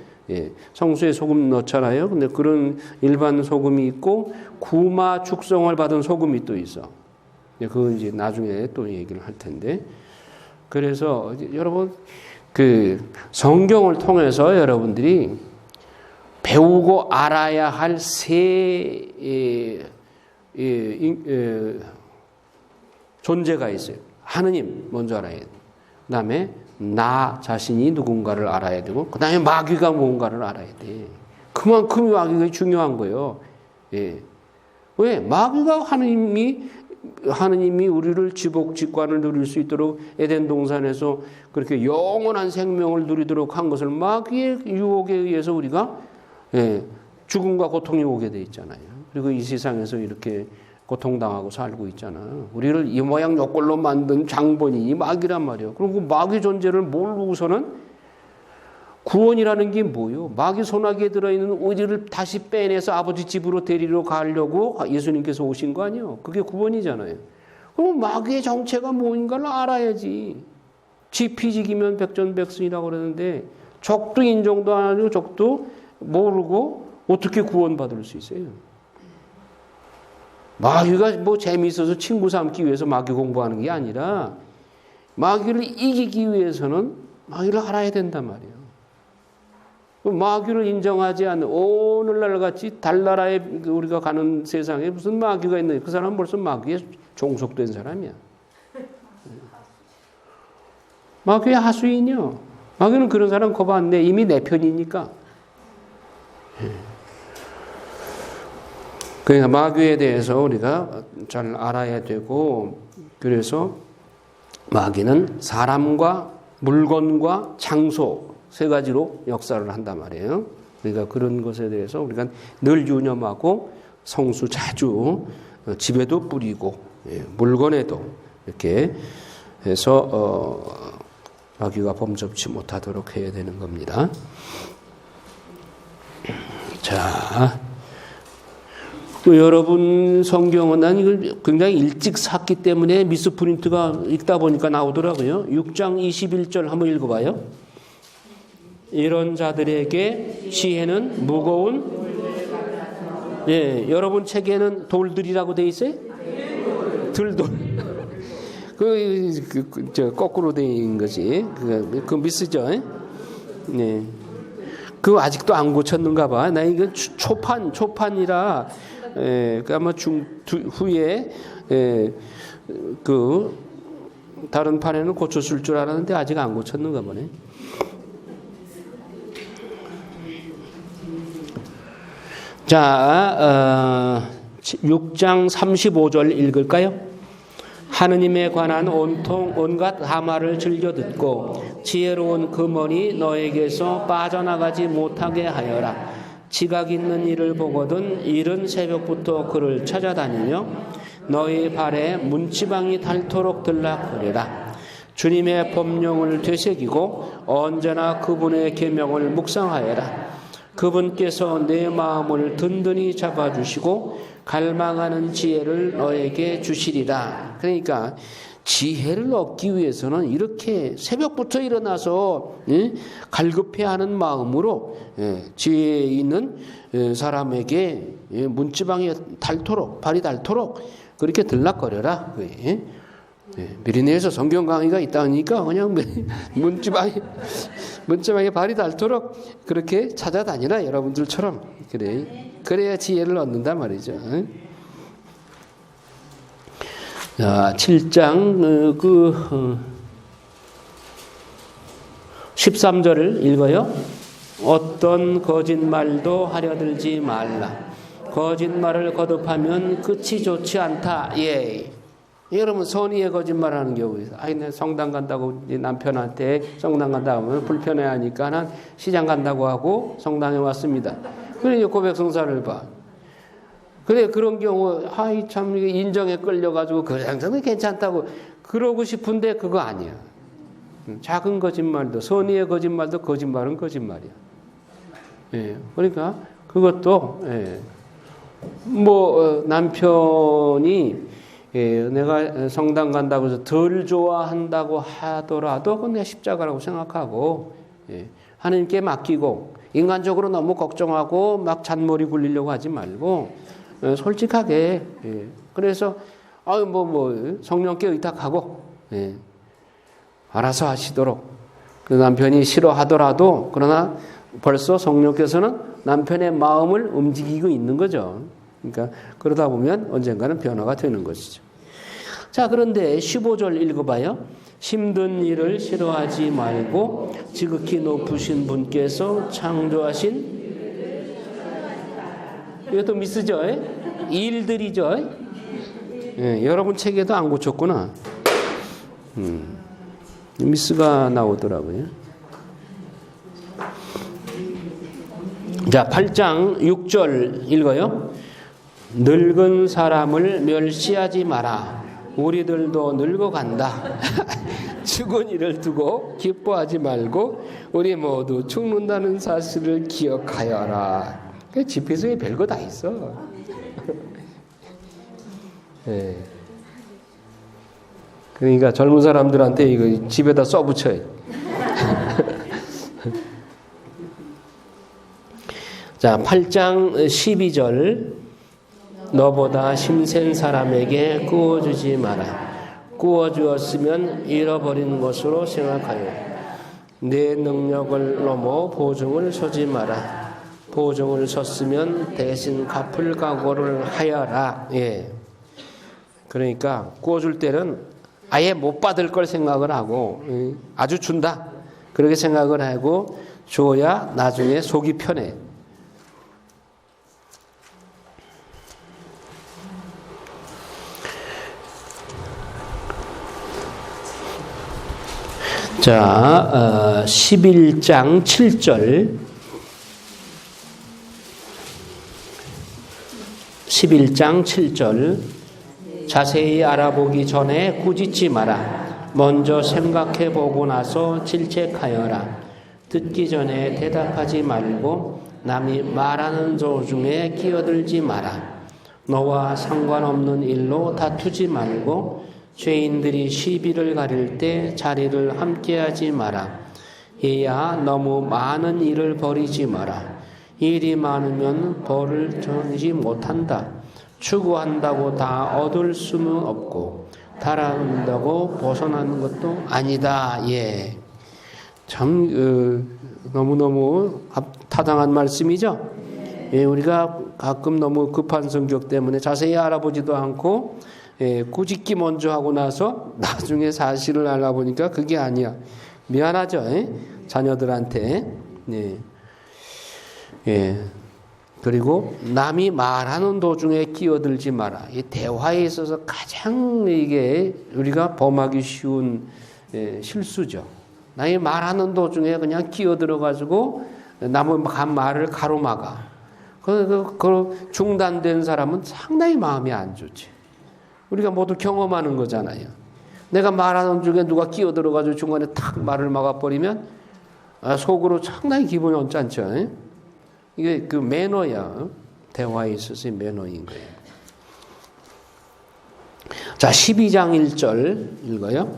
성수에 소금 넣잖아요. 근데 그런 일반 소금이 있고 구마 축성을 받은 소금이 또 있어. 그건 이제 나중에 또 얘기를 할 텐데. 그래서 여러분 그 성경을 통해서 여러분들이 배우고 알아야 할 세 존재가 있어요. 하느님 먼저 알아야 돼요. 그다음에 나 자신이 누군가를 알아야 되고 그다음에 마귀가 뭔가를 알아야 돼. 그만큼 마귀가 중요한 거예요. 왜? 마귀가 하느님이 우리를 지복직관을 누릴 수 있도록 에덴 동산에서 그렇게 영원한 생명을 누리도록 한 것을 마귀의 유혹에 의해서 우리가 죽음과 고통이 오게 돼 있잖아요. 그리고 이 세상에서 이렇게 고통당하고 살고 있잖아. 우리를 이 모양 요 꼴로 만든 장본이 이 마귀란 말이에요. 그리고 마귀 존재를 모르고서는 구원이라는 게 뭐예요? 마귀 소나기에 들어있는 우리를 다시 빼내서 아버지 집으로 데리러 가려고 예수님께서 오신 거 아니에요? 그게 구원이잖아요. 그럼 마귀의 정체가 뭔가를 알아야지. 지피지기면 백전백승이라고 그러는데 적도 인정도 안 하고 적도 모르고 어떻게 구원받을 수 있어요? 마귀가 뭐 재미있어서 친구 삼기 위해서 마귀 공부하는 게 아니라 마귀를 이기기 위해서는 마귀를 알아야 된단 말이에요. 마귀를 인정하지 않는 오늘날 같이 달나라에 우리가 가는 세상에 무슨 마귀가 있는 그 사람은 벌써 마귀에 종속된 사람이야. 마귀의 하수인이요. 마귀는 그런 사람 거부 안 내. 이미 내 편이니까. 그러니까 마귀에 대해서 우리가 잘 알아야 되고 그래서 마귀는 사람과 물건과 장소 세 가지로 역사를 한단 말이에요. 그러니까 그런 것에 대해서 우리가 늘 유념하고 성수 자주 집에도 뿌리고 물건에도 이렇게 해서 마귀가 범접치 못하도록 해야 되는 겁니다. 자, 또 여러분 성경은 난 이걸 굉장히 일찍 샀기 때문에 미스프린트가 읽다 보니까 나오더라고요. 6장 21절 한번 읽어봐요. 이런 자들에게 지혜는 무거운 여러분 책에는 돌들이라고 돼 있어요? 들돌. 저 거꾸로 된 거지. 그 미스죠? 네. 그거 아직도 안 고쳤는가 봐. 나 이거 초판이라 아마 후에 그 다른 판에는 고쳤을 줄 알았는데 아직 안 고쳤는가 보네. 자, 6장 35절 읽을까요? 하느님에 관한 온갖 하마를 즐겨 듣고 지혜로운 금언이 너에게서 빠져나가지 못하게 하여라. 지각 있는 일을 보거든 이른 새벽부터 그를 찾아다니며 너희 발에 문지방이 닳도록 들락거리라. 주님의 법령을 되새기고 언제나 그분의 계명을 묵상하여라. 그분께서 내 마음을 든든히 잡아주시고 갈망하는 지혜를 너에게 주시리라. 그러니까 지혜를 얻기 위해서는 이렇게 새벽부터 일어나서 갈급해하는 마음으로 지혜 있는 사람에게 문지방이 닳도록 발이 닳도록 그렇게 들락거려라. 미리네에서 성경 강의가 있다니까 그냥 문지방에 발이 닳도록 그렇게 찾아다니라. 여러분들처럼 그래야 지혜를 얻는단 말이죠. 자, 7장 13절을 읽어요. 어떤 거짓말도 하려 들지 말라. 거짓말을 거듭하면 끝이 좋지 않다. 예. 여러분 선의의 거짓말하는 경우 있어요. 아이 내 성당 간다고 남편한테 성당 간다고 하면 불편해하니까 난 시장 간다고 하고 성당에 왔습니다. 그래 고백성사를 봐. 그래 그런 경우 아이 참 인정에 끌려가지고 그 장사는 괜찮다고 그러고 싶은데 그거 아니야. 작은 거짓말도 선의의 거짓말도 거짓말은 거짓말이야. 예. 그러니까 그것도 예. 남편이 예, 내가 성당 간다고 해서 덜 좋아한다고 하더라도 그건 내가 십자가라고 생각하고 예, 하나님께 맡기고 인간적으로 너무 걱정하고 막 잔머리 굴리려고 하지 말고 솔직하게 예, 그래서 성령께 의탁하고 예, 알아서 하시도록 그 남편이 싫어하더라도 그러나 벌써 성령께서는 남편의 마음을 움직이고 있는 거죠. 그러니까 그러다 보면 언젠가는 변화가 되는 것이죠. 자, 그런데 15절 읽어봐요. 힘든 일을 싫어하지 말고 지극히 높으신 분께서 창조하신 이것도 미스죠? 일들이죠? 예, 여러분 책에도 안 고쳤구나. 미스가 나오더라고요. 자, 8장 6절 읽어요. 늙은 사람을 멸시하지 마라. 우리들도 늙어간다. 죽은 이를 두고 기뻐하지 말고 우리 모두 죽는다는 사실을 기억하여라. 집회소에 별거 다 있어. 네. 그러니까 젊은 사람들한테 이거 집에다 써붙여요. 자, 8장 12절. 너보다 힘센 사람에게 구워주지 마라. 구워주었으면 잃어버린 것으로 생각하여 내 능력을 넘어 보증을 서지 마라. 보증을 섰으면 대신 갚을 각오를 하여라. 예. 그러니까 구워줄 때는 아예 못 받을 걸 생각을 하고 아주 준다. 그렇게 생각을 하고 줘야 나중에 속이 편해. 자, 11장 7절 11장 7절 자세히 알아보기 전에 꾸짖지 마라. 먼저 생각해보고 나서 질책하여라. 듣기 전에 대답하지 말고 남이 말하는 도중에 끼어들지 마라. 너와 상관없는 일로 다투지 말고 죄인들이 시비를 가릴 때 자리를 함께하지 마라. 이야 너무 많은 일을 벌이지 마라. 일이 많으면 벌을 전지 못한다. 추구한다고 다 얻을 수는 없고 달아난다고 벗어나는 것도 아니다. 예, 참 너무너무 타당한 말씀이죠. 예, 우리가 가끔 너무 급한 성격 때문에 자세히 알아보지도 않고 예, 꾸짖기 먼저 하고 나서 나중에 사실을 알아보니까 그게 아니야. 미안하죠. 예? 자녀들한테. 예. 예. 그리고 남이 말하는 도중에 끼어들지 마라. 이 대화에 있어서 가장 이게 우리가 범하기 쉬운 실수죠. 남이 말하는 도중에 그냥 끼어들어가지고 남의 말을 가로막아. 그 중단된 사람은 상당히 마음이 안 좋지. 우리가 모두 경험하는 거잖아요. 내가 말하는 중에 누가 끼어들어가지고 중간에 탁 말을 막아버리면 속으로 상당히 기분이 언짢죠. 이게 그 매너야. 대화에 있어서의 매너인 거예요. 자, 12장 1절 읽어요.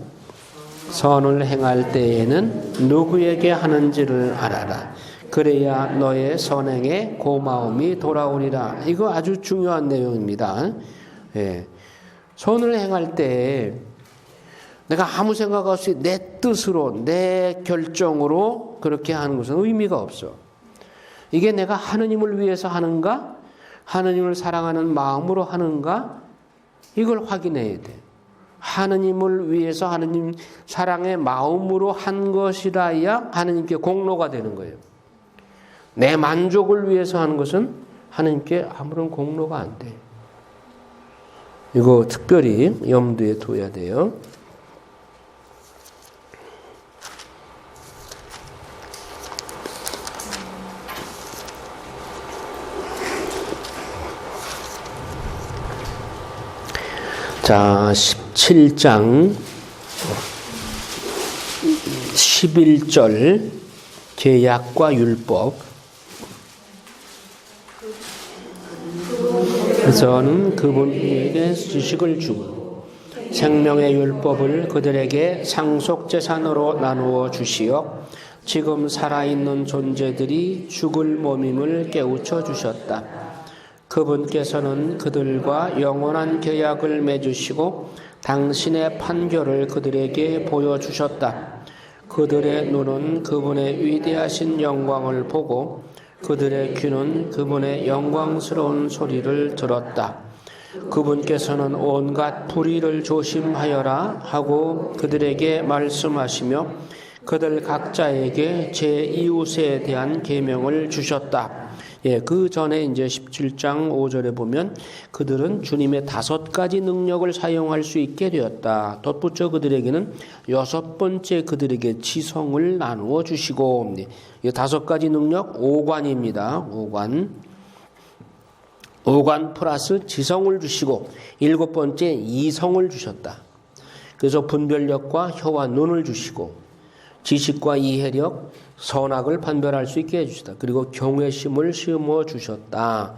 선을 행할 때에는 누구에게 하는지를 알아라. 그래야 너의 선행에 고마움이 돌아오리라. 이거 아주 중요한 내용입니다. 예. 선을 행할 때 내가 아무 생각 없이 내 뜻으로 내 결정으로 그렇게 하는 것은 의미가 없어. 이게 내가 하느님을 위해서 하는가? 하느님을 사랑하는 마음으로 하는가? 이걸 확인해야 돼. 하느님을 위해서 하느님 사랑의 마음으로 한 것이라야 하느님께 공로가 되는 거예요. 내 만족을 위해서 하는 것은 하나님께 아무런 공로가 안 돼. 이거 특별히 염두에 둬야 돼요. 자, 17장 11절 계약과 율법. 그래서는 그분에게 지식을 주고 생명의 율법을 그들에게 상속재산으로 나누어 주시어 지금 살아있는 존재들이 죽을 몸임을 깨우쳐 주셨다. 그분께서는 그들과 영원한 계약을 맺으시고 당신의 판결을 그들에게 보여주셨다. 그들의 눈은 그분의 위대하신 영광을 보고 그들의 귀는 그분의 영광스러운 소리를 들었다. 그분께서는 온갖 불의를 조심하여라 하고 그들에게 말씀하시며 그들 각자에게 제 이웃에 대한 계명을 주셨다. 예, 그 전에 이제 17장 5절에 보면 그들은 주님의 5가지 능력을 사용할 수 있게 되었다. 덧붙여 그들에게는 6번째 그들에게 지성을 나누어 주시고, 이 5가지 능력 5관입니다. 5관 플러스 지성을 주시고 7번째 이성을 주셨다. 그래서 분별력과 혀와 눈을 주시고 지식과 이해력, 선악을 판별할 수 있게 해주셨다. 그리고 경외심을 심어 주셨다.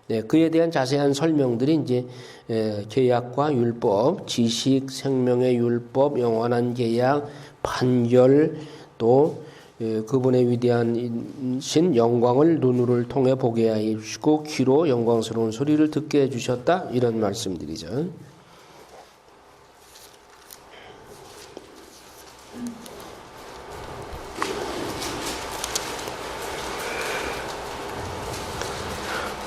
네, 그에 대한 자세한 설명들이 이제 계약과 율법, 지식, 생명의 율법, 영원한 계약, 판결, 또 그분의 위대한 신 영광을 눈으로 통해 보게 해주시고 귀로 영광스러운 소리를 듣게 해주셨다. 이런 말씀들이죠.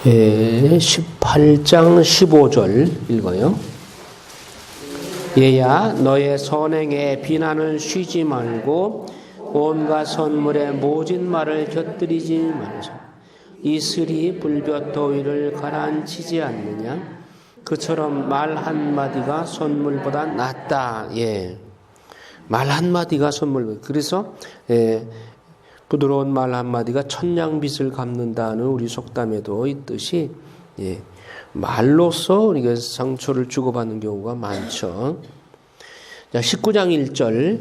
예, 18장 15절 읽어요. 얘야 너의 선행에 비난을 쉬지 말고 온갖 선물에 모진 말을 곁들이지 말자. 이슬이 불볕 더위를 가라앉히지 않느냐. 그처럼 말 한마디가 선물보다 낫다. 예, 말 한마디가 선물보다. 그래서 부드러운 말 한마디가 천냥빚을 갚는다는 우리 속담에도 있듯이 말로써 우리가 상처를 주고받는 경우가 많죠. 자, 19장 1절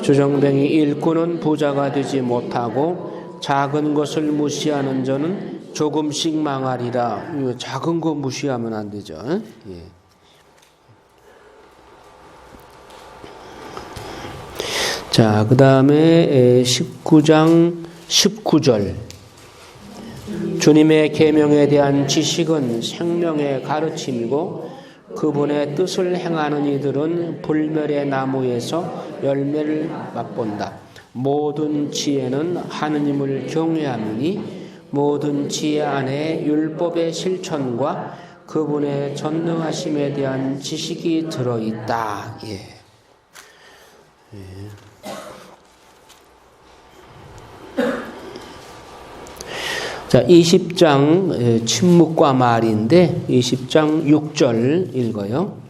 주정뱅이 일꾼은 부자가 되지 못하고 작은 것을 무시하는 자는 조금씩 망하리라. 작은 거 무시하면 안 되죠. 예. 자, 그 다음에 19장 19절 주님의 계명에 대한 지식은 생명의 가르침이고 그분의 뜻을 행하는 이들은 불멸의 나무에서 열매를 맛본다. 모든 지혜는 하느님을 경외함이니 모든 지혜 안에 율법의 실천과 그분의 전능하심에 대한 지식이 들어있다. 예. 자, 20장 침묵과 말인데 20장 6절 읽어요.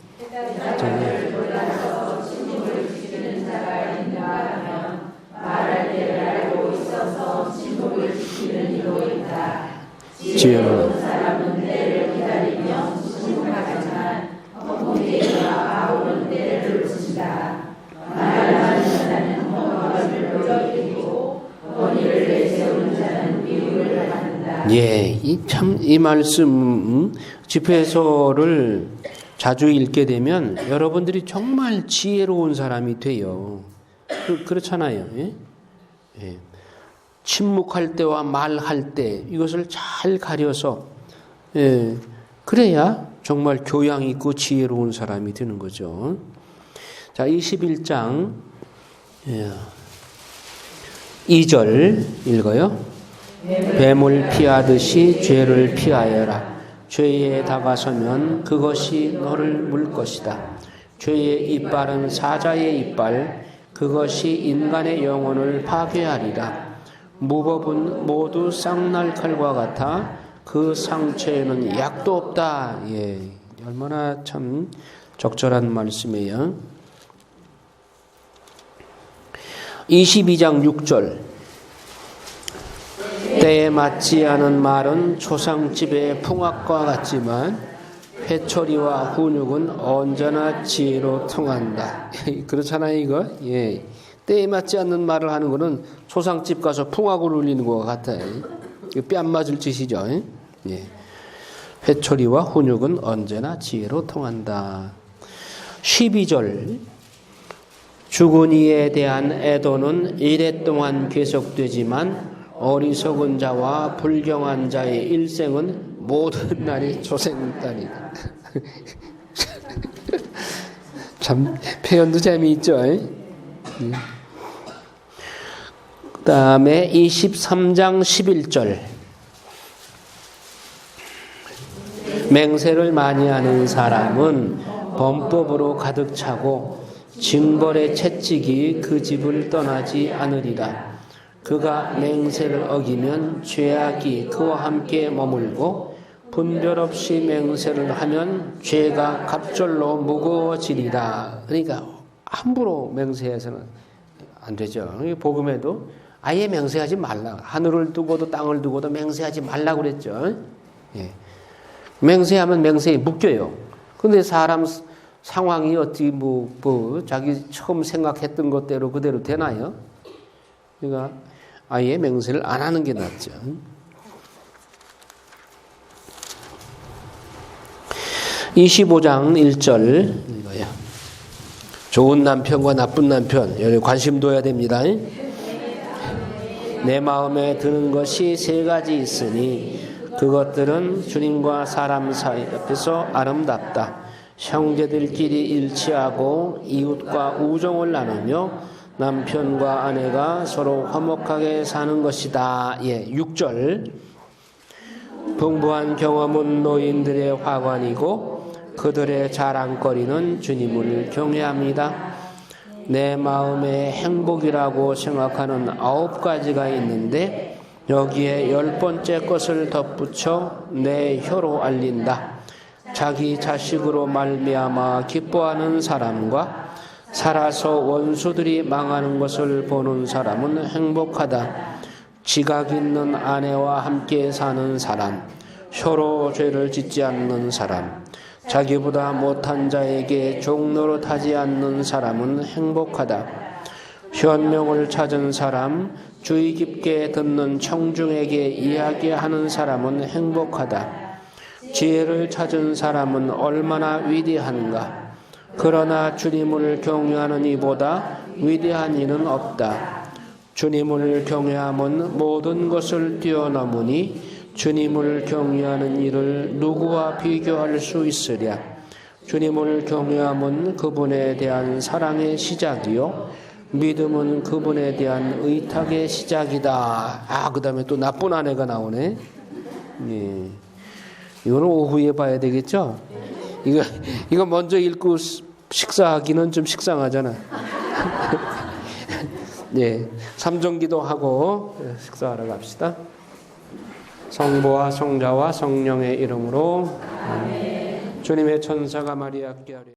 지혜로운 사람은 때를 기다리며 침묵하지만 헛공개가 아우른 때를 놓친다. 말하는 자는 헛것을 보여주고 권위를 내세우는 자는 미움을 받는다. 예, 이 말씀 집회서를 자주 읽게 되면 여러분들이 정말 지혜로운 사람이 돼요. 그렇잖아요. 예? 예. 침묵할 때와 말할 때 이것을 잘 가려서 그래야 정말 교양 있고 지혜로운 사람이 되는 거죠. 자, 21장 2절 읽어요. 뱀을 피하듯이 죄를 피하여라. 죄에 다가서면 그것이 너를 물 것이다. 죄의 이빨은 사자의 이빨, 그것이 인간의 영혼을 파괴하리라. 무법은 모두 쌍날칼과 같아 그 상처에는 약도 없다. 예, 얼마나 참 적절한 말씀이에요. 22장 6절. 때에 맞지 않은 말은 초상집의 풍악과 같지만 회초리와 훈육은 언제나 지혜로 통한다. 그렇잖아요, 이거. 예. 때에 맞지 않는 말을 하는 거는 초상집 가서 풍악을 울리는 것 같아요. 뼈 안 맞을 짓이죠. 예. 회초리와 훈육은 언제나 지혜로 통한다. 12절. 죽은 이에 대한 애도는 이랫동안 계속되지만 어리석은 자와 불경한 자의 일생은 모든 날이 조생달이다. 참 표현도 재미있죠. 그 다음에 23장 11절. 맹세를 많이 하는 사람은 범법으로 가득 차고 징벌의 채찍이 그 집을 떠나지 않으리라. 그가 맹세를 어기면 죄악이 그와 함께 머물고 분별 없이 맹세를 하면 죄가 갑절로 무거워지리라. 그러니까 함부로 맹세해서는 안 되죠. 복음에도 아예 맹세하지 말라. 하늘을 두고도 땅을 두고도 맹세하지 말라 그랬죠. 예. 맹세하면 맹세에 묶여요. 근데 사람 상황이 어떻게 자기 처음 생각했던 것대로 그대로 되나요? 그러니까 아예 맹세를 안 하는 게 낫죠. 25장 1절 이거야. 좋은 남편과 나쁜 남편 여기 관심 둬야 됩니다. 내 마음에 드는 것이 세 가지 있으니 그것들은 주님과 사람 사이 앞에서 아름답다. 형제들끼리 일치하고 이웃과 우정을 나누며 남편과 아내가 서로 화목하게 사는 것이다. 예, 6절. 풍부한 경험은 노인들의 화관이고 그들의 자랑거리는 주님을 경외합니다. 내 마음에 행복이라고 생각하는 9가지가 있는데 여기에 10번째 것을 덧붙여 내 혀로 알린다. 자기 자식으로 말미암아 기뻐하는 사람과 살아서 원수들이 망하는 것을 보는 사람은 행복하다. 지각 있는 아내와 함께 사는 사람, 혀로 죄를 짓지 않는 사람, 자기보다 못한 자에게 종노릇하지 않는 사람은 행복하다. 현명을 찾은 사람, 주의 깊게 듣는 청중에게 이야기하는 사람은 행복하다. 지혜를 찾은 사람은 얼마나 위대한가. 그러나 주님을 경외하는 이보다 위대한 이는 없다. 주님을 경외함은 모든 것을 뛰어넘으니 주님을 경외하는 이를 누구와 비교할 수 있으랴. 주님을 경외함은 그분에 대한 사랑의 시작이요 믿음은 그분에 대한 의탁의 시작이다. 그 다음에 또 나쁜 아내가 나오네. 예. 이거는 오후에 봐야 되겠죠? 이거 먼저 읽고 식사하기는 좀 식상하잖아. 네, 삼종기도 하고 식사하러 갑시다. 성부와 성자와 성령의 이름으로 주님의 천사가 마리아께 하리.